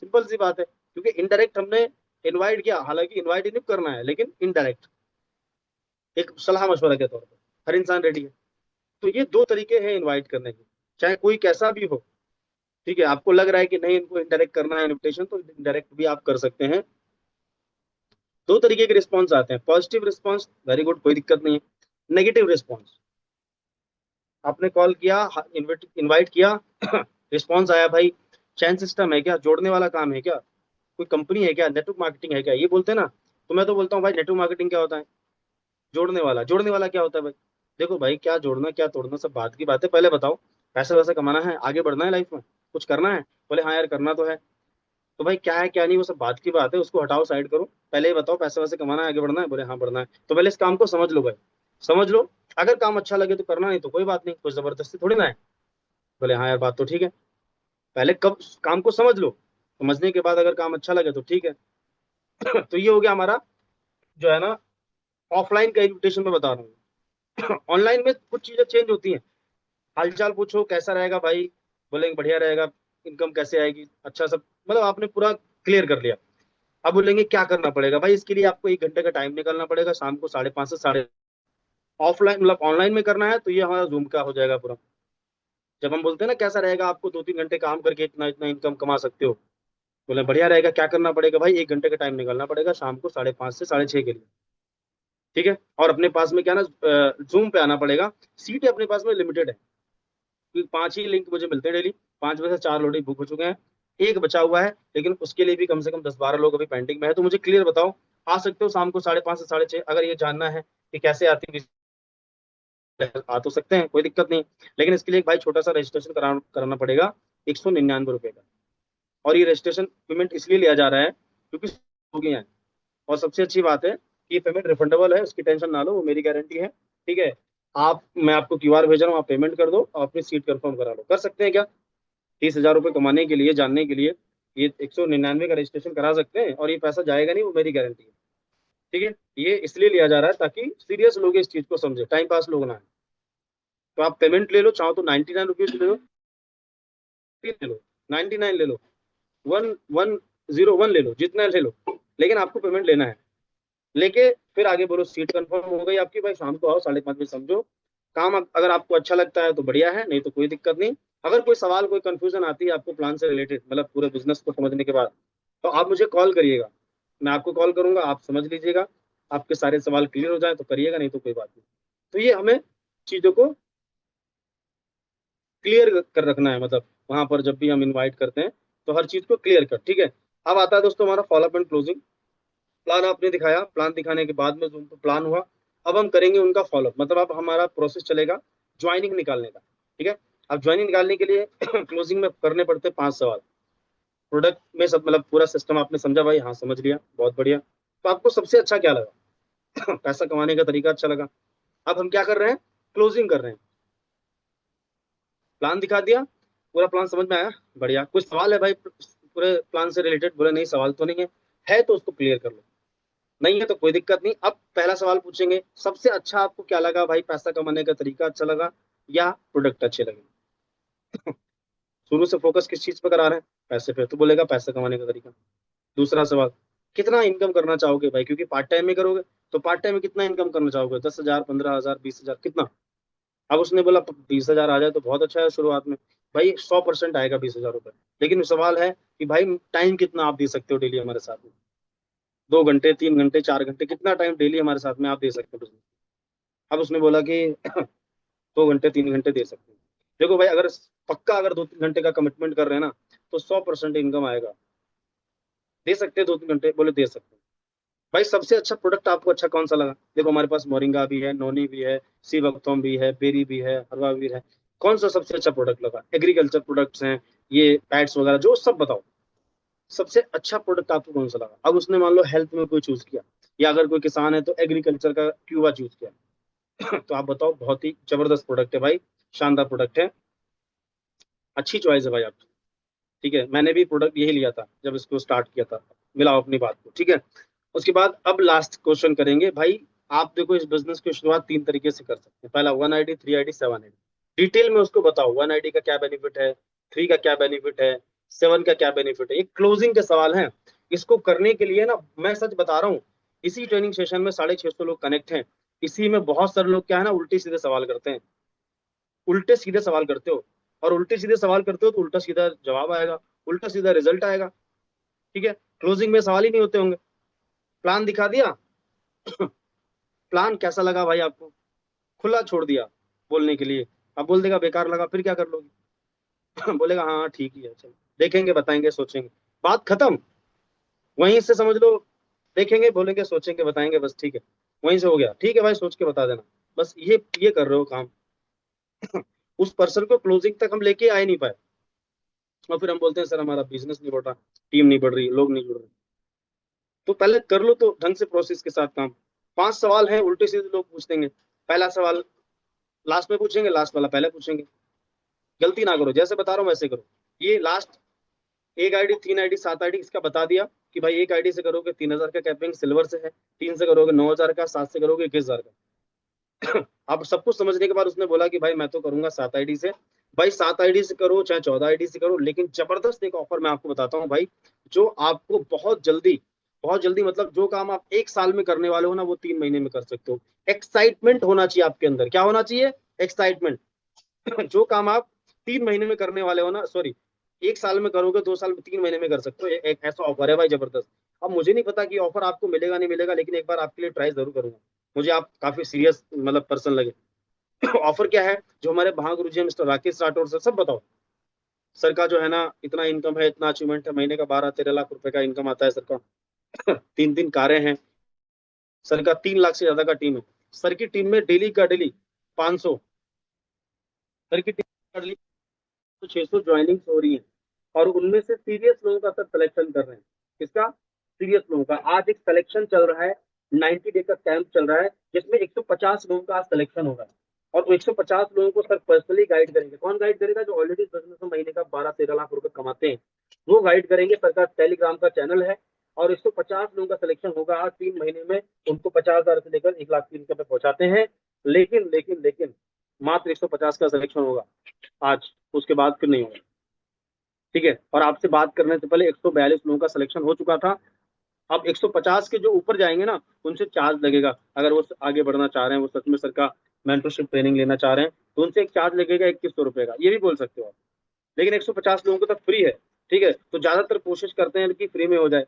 सिंपल सी बात है, क्योंकि इनडायरेक्ट हमने इनवाइट किया, हालांकि इनवाइट इन्हें करना है, लेकिन इनडायरेक्ट एक सलाह मशवरा के तौर पर हर इंसान रेडी है। तो ये दो तरीके हैं इनवाइट करने के, चाहे कोई कैसा भी हो। ठीक है? आपको लग रहा है कि नहीं इनको इनडायरेक्ट करना है इनविटेशन, तो इनडायरेक्ट भी आप कर सकते हैं। दो तरीके के रिस्पॉन्स आते हैं, पॉजिटिव रिस्पॉन्स वेरी गुड कोई दिक्कत नहीं है, नेगेटिव रिस्पॉन्स आपने कॉल किया, इनविट इनवाइट किया, रिस्पॉन्स आया भाई, चैन सिस्टम है क्या, जोड़ने वाला काम है क्या, कोई कंपनी है क्या, नेटवर्क मार्केटिंग है क्या, ये बोलते हैं ना। तो मैं तो बोलता हूँ भाई नेटवर्क मार्केटिंग क्या होता है? जोड़ने वाला क्या होता है भाई? देखो भाई क्या जोड़ना क्या तोड़ना सब बात की बात है, पहले बताओ पैसा वैसा कमाना है, आगे बढ़ना है लाइफ में, कुछ करना है? बोले हाँ यार करना तो है। तो भाई क्या है क्या नहीं वो सब बात की बात है, उसको हटाओ साइड करो। पहले ही बताओ पैसे वैसे कमाना है, आगे बढ़ना है? बोले हाँ बढ़ना है। तो पहले इस काम को समझ लो भाई, समझ लो। अगर काम अच्छा लगे तो करना, नहीं तो कोई बात नहीं, कोई जबरदस्ती थोड़ी ना है। बोले हाँ यार बात तो ठीक है। पहले कब काम को समझ लो, समझने के बाद अगर काम अच्छा लगे तो ठीक है। तो ये हो गया हमारा जो है ना ऑफलाइन का इन्विटेशन में बता रहा हूँ। ऑनलाइन में कुछ चीजें चेंज होती हैं। हालचाल पूछो कैसा रहेगा भाई, बोलेंगे बढ़िया रहेगा। इनकम कैसे आएगी, अच्छा सब, मतलब आपने पूरा क्लियर कर लिया। अब बोलेंगे क्या करना पड़ेगा भाई, इसके लिए आपको 1 घंटे का टाइम निकालना पड़ेगा, शाम को 5:30 से साढ़े। ऑफलाइन मतलब ऑनलाइन में करना है तो ये हमारा जूम का हो जाएगा पूरा। जब हम बोलते हैं ना कैसा रहेगा, आपको 2-3 घंटे काम करके इतना इतना इनकम कमा सकते हो, बोले बढ़िया रहेगा। क्या करना पड़ेगा भाई, 1 घंटे का टाइम निकालना पड़ेगा शाम को 5:30 से 6:30 के लिए, ठीक है। और अपने पास में क्या ना, जूम पे आना पड़ेगा। सीट अपने पास में लिमिटेड है, क्योंकि 5 ही लिंक मुझे मिलते हैं डेली। 5 में से 4 ऑलरेडी बुक हो चुके हैं, एक बचा हुआ है, लेकिन उसके लिए भी कम से कम 10-12 लोग अभी पेंडिंग में है। तो मुझे क्लियर बताओ, आ सकते हो शाम को 5:30 से 6:30? अगर ये जानना है कि कैसे आती है, आ तो सकते हैं, कोई दिक्कत नहीं। लेकिन इसके लिए एक भाई छोटा सा रजिस्ट्रेशन कराना पड़ेगा, 199 रुपए का। और ये रजिस्ट्रेशन पेमेंट इसलिए लिया जा रहा है क्योंकि हो गया है। और सबसे अच्छी बात है कि ये पेमेंट रिफंडेबल है, उसकी टेंशन ना लो, वो मेरी गारंटी है, ठीक है। मैं आपको क्यूआर भेज रहा हूँ, आप पेमेंट कर दो और अपनी सीट कंफर्म करा लो। कर सकते हैं क्या? 30,000 रुपये कमाने के लिए, जानने के लिए ये 199 का रजिस्ट्रेशन करा सकते हैं, और ये पैसा जाएगा नहीं, वो मेरी गारंटी है, ठीक है। ये इसलिए लिया जा रहा है ताकि सीरियस लोग इस चीज को समझे, टाइम पास लोग ना है। तो आप पेमेंट ले लो, चाहो तो 99 रुपीज ले लो, ले लो, 99 ले लो, 1101 ले लो, जितना ले लो, लेकिन आपको पेमेंट लेना है। लेके फिर आगे बोलो सीट कंफर्म हो गई आपकी भाई, शाम को आओ 5:30 बजे, समझो काम। अगर आपको अच्छा लगता है तो बढ़िया है, नहीं तो कोई दिक्कत नहीं। अगर कोई सवाल, कोई कंफ्यूजन आती है आपको प्लान से रिलेटेड, मतलब पूरे बिजनेस को समझने के बाद, तो आप मुझे कॉल करिएगा। मैं आपको कॉल करूंगा, आप समझ लीजिएगा। आपके सारे सवाल क्लियर हो जाए तो करिएगा, नहीं तो कोई बात नहीं। तो ये हमें चीजों को क्लियर कर रखना है, मतलब वहां पर जब भी हम इनवाइट करते हैं तो हर चीज को क्लियर कर, ठीक है। अब आता है दोस्तों हमारा फॉलोअप एंड क्लोजिंग। प्लान आपने दिखाया, प्लान दिखाने के बाद में जूम पे प्लान हुआ। अब हम करेंगे उनका फॉलोअप, मतलब अब हमारा प्रोसेस चलेगा ज्वाइनिंग निकालने का, ठीक है। अब ज्वाइनिंग निकालने के लिए क्लोजिंग में करने पड़ते हैं 5 सवाल। प्रोडक्ट में सब, मतलब पूरा सिस्टम आपने समझा भाई? हाँ समझ लिया, बहुत बढ़िया। तो आपको सबसे अच्छा क्या लगा? पैसा कमाने का तरीका अच्छा लगा। अब हम क्या कर रहे हैं, क्लोजिंग कर रहे हैं। प्लान दिखा दिया, पूरा प्लान समझ में आया, बढ़िया। कुछ सवाल है भाई पूरे प्लान से रिलेटेड? बोले नहीं सवाल तो नहीं है। है तो उसको क्लियर कर लो, नहीं है तो कोई दिक्कत नहीं। अब पहला सवाल पूछेंगे, सबसे अच्छा आपको क्या लगा भाई? पैसा कमाने का तरीका अच्छा लगा या प्रोडक्ट अच्छे लगे? शुरू से फोकस किस चीज पे करा रहे हैं? पैसे पे, तो बोलेगा पैसा कमाने का तरीका। दूसरा सवाल, कितना इनकम करना चाहोगे भाई? क्योंकि पार्ट टाइम में करोगे, तो पार्ट टाइम में कितना इनकम करना चाहोगे? 10,000, 15,000, 20,000, कितना? अब उसने बोला 20,000 आ जाए तो बहुत अच्छा है शुरुआत में। भाई 100% आएगा 20,000 रुपये। लेकिन सवाल है कि भाई टाइम कितना आप दे सकते हो डेली हमारे साथ में? 2 घंटे, 3 घंटे, 4 घंटे, कितना टाइम डेली हमारे साथ में आप दे सकते हो? अब उसने बोला कि 2 घंटे, 3 घंटे दे सकते हैं। देखो भाई, अगर पक्का अगर 2-3 घंटे का कमिटमेंट कर रहे हैं ना, तो 100% इनकम आएगा। दे सकते हैं 2-3 घंटे? बोले दे सकते हैं। भाई सबसे अच्छा प्रोडक्ट आपको अच्छा कौन सा लगा? देखो हमारे पास मोरिंगा भी है, नोनी भी है, सी वक्तोम भी है, बेरी भी है, हरवा भी है। कौन सा सबसे अच्छा प्रोडक्ट लगा? एग्रीकल्चर प्रोडक्ट्स हैं, ये पैड्स वगैरह जो, सब बताओ सबसे अच्छा प्रोडक्ट आपको कौन सा लगा। अब उसने मान लो हेल्थ में कोई चूज किया, या अगर कोई किसान है तो एग्रीकल्चर का क्यूबा चूज किया। तो आप बताओ, बहुत ही जबरदस्त प्रोडक्ट है भाई, शानदार प्रोडक्ट है, अच्छी चॉइस है भाई आप। ठीक है, मैंने भी प्रोडक्ट यही लिया था जब इसको स्टार्ट किया था। मिलाओ अपनी बात को, ठीक है। उसके बाद अब लास्ट क्वेश्चन करेंगे भाई। आप देखो इस बिजनेस की शुरुआत 3 तरीके से कर सकते हैं, पहला 1 आईडी, 3 आईडी, 7 आईडी। डिटेल में उसको बताओ 1 आईडी का क्या बेनिफिट है, 3 का क्या बेनिफिट है, 7 का क्या बेनिफिट है। ये क्लोजिंग के सवाल हैं। इसको करने के लिए ना, मैं सच बता रहा हूँ, इसी ट्रेनिंग सेशन में 650 लोग कनेक्ट हैं। इसी में बहुत सारे लोग क्या है ना, उल्टे सीधे सवाल करते हैं। उल्टे सीधे सवाल करते हो, और उल्टे सीधे सवाल करते हो तो उल्टा सीधा जवाब आएगा, उल्टा सीधा रिजल्ट आएगा, ठीक है। क्लोजिंग में सवाल ही नहीं होते होंगे। प्लान दिखा दिया, प्लान कैसा लगा भाई आपको? खुला छोड़ दिया बोलने के लिए। अब बोल देगा बेकार लगा, फिर क्या कर लोगे? बोलेगा हाँ हाँ ठीक ही है, चलो देखेंगे, बताएंगे, सोचेंगे, बात खत्म। वहीं से समझ लो, देखेंगे, बोलेंगे, सोचेंगे, बताएंगे, बस ठीक है। वहीं से हो गया, ठीक है भाई, सोच के बता देना। बस ये कर रहे हो काम। उस पर्सन को क्लोजिंग तक हम लेके आ ही नहीं पाए, और फिर हम बोलते हैं सर हमारा बिजनेस नहीं बढ़ रहा, टीम नहीं बढ़ रही, लोग नहीं जुड़ रहे। तो पहले कर लो तो ढंग से प्रोसेस के साथ काम। 5 सवाल हैं, उल्टे सीधे लोग पूछ देंगे। पहला सवाल लास्ट में पूछेंगे, लास्ट वाला पहले पूछेंगे। गलती ना करो, जैसे बता रहा हूँ वैसे करो। ये लास्ट, एक आईडी, 3 आईडी, 7 आईडी, इसका बता दिया कि भाई एक आईडी से करोगे 3,000 का कैपिंग सिल्वर से है, 3 से करोगे 9,000 का, 7 से करोगे 21,000 का। अब सब कुछ समझने के बाद उसने बोला कि भाई मैं तो करूंगा 7 आईडी से। भाई 7 आईडी से करो चाहे 14 आईडी से करो, लेकिन जबरदस्त एक ऑफर मैं आपको बताता हूँ भाई, जो आपको बहुत जल्दी, बहुत जल्दी, मतलब जो काम आप 1 साल में करने वाले हो ना, वो 3 महीने में कर सकते हो। एक्साइटमेंट होना चाहिए आपके अंदर। क्या होना चाहिए? एक्साइटमेंट। जो काम आप 3 महीने में करने वाले हो ना, सॉरी, 1 साल में करोगे, 2 साल में, 3 महीने में कर सकते हो। एक ऐसा ऑफर है भाई जबरदस्त। अब मुझे नहीं पता कि ऑफर आपको मिलेगा नहीं मिलेगा, लेकिन एक बार आपके लिए ट्राई जरूर करूंगा। मुझे आप काफी सीरियस मतलब पर्सन लगे। ऑफर क्या है? जो हमारे महागुरु जी हैं मिस्टर राकेश राठौर सर, सब बताओ। सर का जो है ना, इतना इनकम है, इतना अचीवमेंट है, महीने का 12-13 लाख रुपए का इनकम आता है सर का। 3-3 कारें हैं सर का, 3 लाख से ज्यादा का टीम है। सर की टीम में डेली का डेली 500, सर की टीम का डेली 600 ज्वाइनिंग हो रही है। और उनमें से सीरियस लोगों का सर सिलेक्शन कर रहे हैं। किसका? सीरियस लोगों का। आज एक सिलेक्शन चल रहा है, 90 डे का कैंप चल रहा है, जिसमें 150 लोगों का आज सिलेक्शन होगा। और वो 150 लोगों को सर पर्सनली गाइड करेंगे। कौन गाइड करेगा? जो ऑलरेडी बिजनेस में महीने का 12-13 लाख रुपए कमाते हैं, वो गाइड करेंगे। सरकार टेलीग्राम का चैनल है। और 150 लोगों का सिलेक्शन होगा आज 3 महीने में। उनको 50,000 से लेकर 1 लाख की इनकम पे पहुंचाते हैं। लेकिन लेकिन लेकिन मात्र 150 का सिलेक्शन होगा आज, उसके बाद फिर नहीं होगा। ठीक है। और आपसे बात करने से पहले 142 लोगों का सिलेक्शन हो चुका था। अब 150 के जो ऊपर जाएंगे ना, उनसे चार्ज लगेगा। अगर वो आगे बढ़ना चाह रहे हैं, वो सच में सर का मेंटरशिप ट्रेनिंग लेना चाह रहे हैं, तो उनसे एक चार्ज लगेगा 2100 रुपए का। ये भी बोल सकते हो आप। लेकिन 150 लोगों को तो फ्री है। ठीक है। तो ज्यादातर कोशिश करते हैं कि फ्री में हो जाए।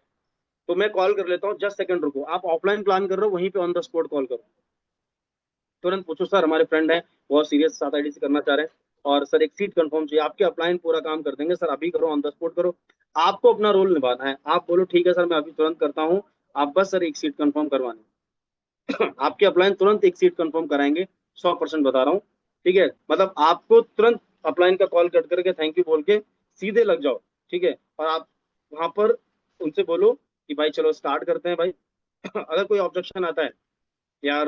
तो मैं कॉल कर लेता हूँ, 10 सेकंड रुको। आप ऑफलाइन प्लान कर रहे हो, वहीं पे ऑन द स्पॉट कॉल करो। तुरंत पूछो, सर हमारे फ्रेंड है, बहुत सीरियस 7 आईडी से करना चाह रहे हैं, और सर एक सीट कंफर्म चाहिए। आपके अपलाइन पूरा काम कर देंगे सर, अभी करो, ऑन द स्पॉट करो। आपको अपना रोल निभाना है। आप बोलो ठीक है सर, मैं अभी तुरंत करता हूँ, आप बस सर एक सीट कंफर्म करवानी। आपके अपलाइन तुरंत एक सीट कंफर्म कराएंगे। 100% बता रहा हूँ। ठीक है। मतलब आपको तुरंत अपलाइन का कॉल कट करके थैंक यू बोल के सीधे लग जाओ। ठीक है। और आप वहां पर उनसे बोलो कि भाई चलो स्टार्ट करते हैं भाई। अगर कोई ऑब्जेक्शन आता है यार,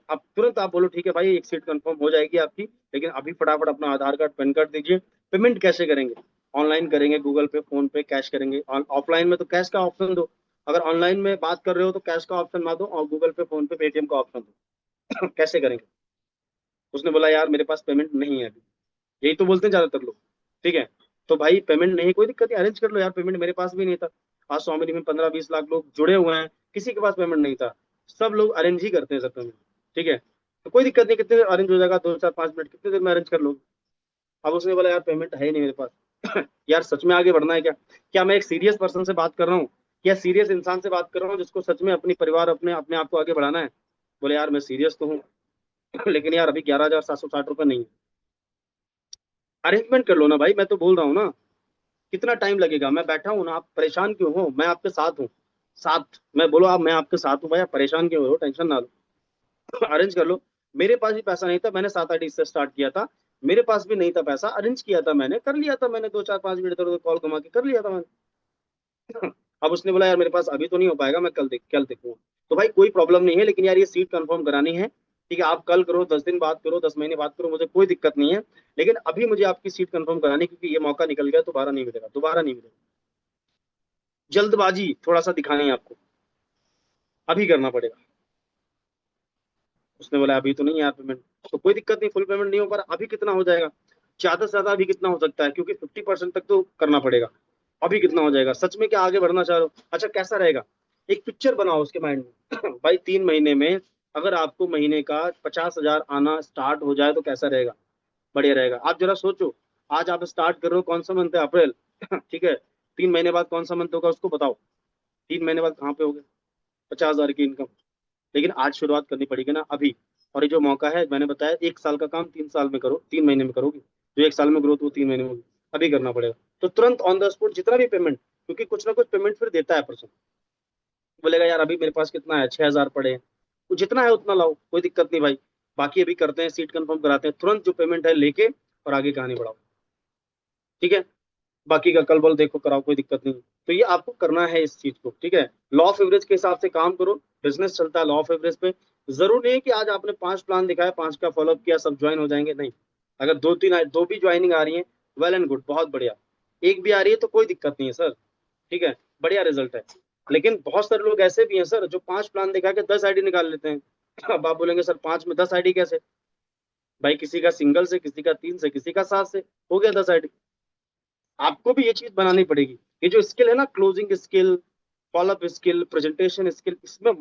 अब तुरंत आप बोलो ठीक है भाई, एक सीट कंफर्म हो जाएगी आपकी, लेकिन अभी फटाफट अपना आधार कार्ड, पैन कार्ड दीजिए। पेमेंट कैसे करेंगे? ऑनलाइन करेंगे, गूगल पे, फोन पे, कैश करेंगे। ऑफलाइन में तो कैश का ऑप्शन दो। अगर ऑनलाइन में बात कर रहे हो तो कैश का ऑप्शन ना दो, और गूगल पे, फोन पे, पेटीएम का ऑप्शन दो। कैसे करेंगे? उसने बोला यार मेरे पास पेमेंट नहीं है अभी। यही तो बोलते हैं ज्यादातर लोग। ठीक है। तो भाई पेमेंट नहीं, कोई दिक्कत नहीं, अरेंज कर लो यार। पेमेंट मेरे पास भी नहीं था। आज स्वामी में 15-20 लाख लोग जुड़े हुए हैं, किसी के पास पेमेंट नहीं था। सब लोग अरेंज ही करते हैं सब पेमेंट। ठीक है। तो कोई दिक्कत नहीं, कितने देर अरेंज हो जाएगा, 2-4-5 मिनट, कितने देर में अरेंज कर लोगे? अब उसने बोला यार पेमेंट है ही नहीं मेरे पास। यार सच में आगे बढ़ना है क्या? क्या मैं एक सीरियस पर्सन से बात कर रहा हूँ, या सीरियस इंसान से बात कर रहा हूँ जिसको सच में अपनी परिवार, अपने अपने आप को आगे बढ़ाना है? बोले यार मैं सीरियस तो हूँ, लेकिन यार अभी 11,760 रुपये नहीं है। अरेंजमेंट कर लो ना भाई, मैं तो बोल रहा हूँ ना। कितना टाइम लगेगा? मैं बैठा हूँ ना, आप परेशान क्यों हो? मैं आपके साथ हूँ। साथ मैं बोलो, आप, मैं आपके साथ हूँ भाई, आप परेशान क्यों हो? टेंशन ना लो। अरेंज कर लो। मेरे पास भी पैसा नहीं था, मैंने 7 आईडी से स्टार्ट किया था। मेरे पास भी नहीं था पैसा, अरेंज किया था मैंने, कर लिया था मैंने, 2-4-5 मिनट इधर उधर कॉल घुमा के कर लिया था मैंने। अब उसने बोला यार मेरे पास अभी तो नहीं हो पाएगा, मैं कल देखूंगा। तो भाई कोई प्रॉब्लम नहीं है, लेकिन यार ये सीट कंफर्म करानी है। ठीक है। आप कल करो, 10 दिन बाद करो, 10 महीने बाद करो, मुझे कोई दिक्कत नहीं है। लेकिन अभी मुझे आपकी सीट कंफर्म करानी है, क्योंकि ये मौका निकल गया, दोबारा नहीं मिलेगा, दोबारा नहीं मिलेगा। जल्दबाजी थोड़ा सा दिखानी है आपको, अभी करना पड़ेगा। उसने बोला अभी तो नहीं यार पेमेंट। तो कोई दिक्कत नहीं, फुल पेमेंट नहीं हो पा रहा, अभी कितना हो जाएगा? ज्यादा से ज्यादा अभी कितना हो सकता है? क्योंकि 50% तक तो करना पड़ेगा। अभी कितना हो जाएगा? सच में क्या आगे बढ़ना चाह रहे हो? अच्छा कैसा रहेगा? एक पिक्चर बनाओ उसके माइंड में। भाई 3 महीने में अगर आपको महीने का 50,000 आना स्टार्ट हो जाए तो कैसा रहेगा? बढ़िया रहेगा। आप जरा सोचो, आज आप स्टार्ट कर रहे हो, कौन सा मंथ है? अप्रैल। ठीक है। 3 महीने बाद कौन सा मंथ होगा उसको बताओ। 3 महीने बाद कहाँ पे होगे 50,000 की इनकम? लेकिन आज शुरुआत करनी पड़ेगी ना, अभी। और ये जो मौका है, मैंने बताया 1 साल का काम 3 साल में करो, 3 महीने में करोगे। जो 1 साल में ग्रोथ वो 3 महीने में होगी। अभी करना पड़ेगा। तो तुरंत ऑन द स्पॉट जितना भी पेमेंट, क्योंकि कुछ ना कुछ पेमेंट फिर देता है पर्सन। बोलेगा यार अभी मेरे पास कितना है, 6,000 पड़े हैं, तो जितना है उतना लाओ, कोई दिक्कत नहीं भाई। बाकी अभी करते हैं, सीट कंफर्म कराते हैं, तुरंत जो पेमेंट है लेके और आगे कहानी बढ़ाओ। ठीक है। बाकी का कल बल देखो कराओ, कोई दिक्कत नहीं। तो ये आपको करना है इस चीज को, ठीक है। लॉ ऑफ एवरेज के हिसाब से काम करो। बिजनेस चलता है लॉ ऑफ एवरेज पे। जरूर नहीं है कि आज आपने 5 प्लान दिखाया, 5 का फॉलोअप किया, सब ज्वाइन हो जाएंगे, नहीं। अगर दो भी ज्वाइनिंग आ रही है, वेल एंड गुड, बहुत बढ़िया। एक भी आ रही है तो कोई दिक्कत नहीं है सर, ठीक है, बढ़िया रिजल्ट है। लेकिन बहुत सारे लोग ऐसे भी हैं सर जो 5 प्लान दिखा के 10 आईडी निकाल लेते हैं। अब आप बोलेंगे सर 5 में 10 आईडी कैसे? भाई किसी का सिंगल से, किसी का 3 से, किसी का 7 से, हो गया 10 आईडी। आपको भी ये चीज बनानी पड़ेगी। ये जो स्किल है ना, closing skill, follow up skill, presentation skill, इसमें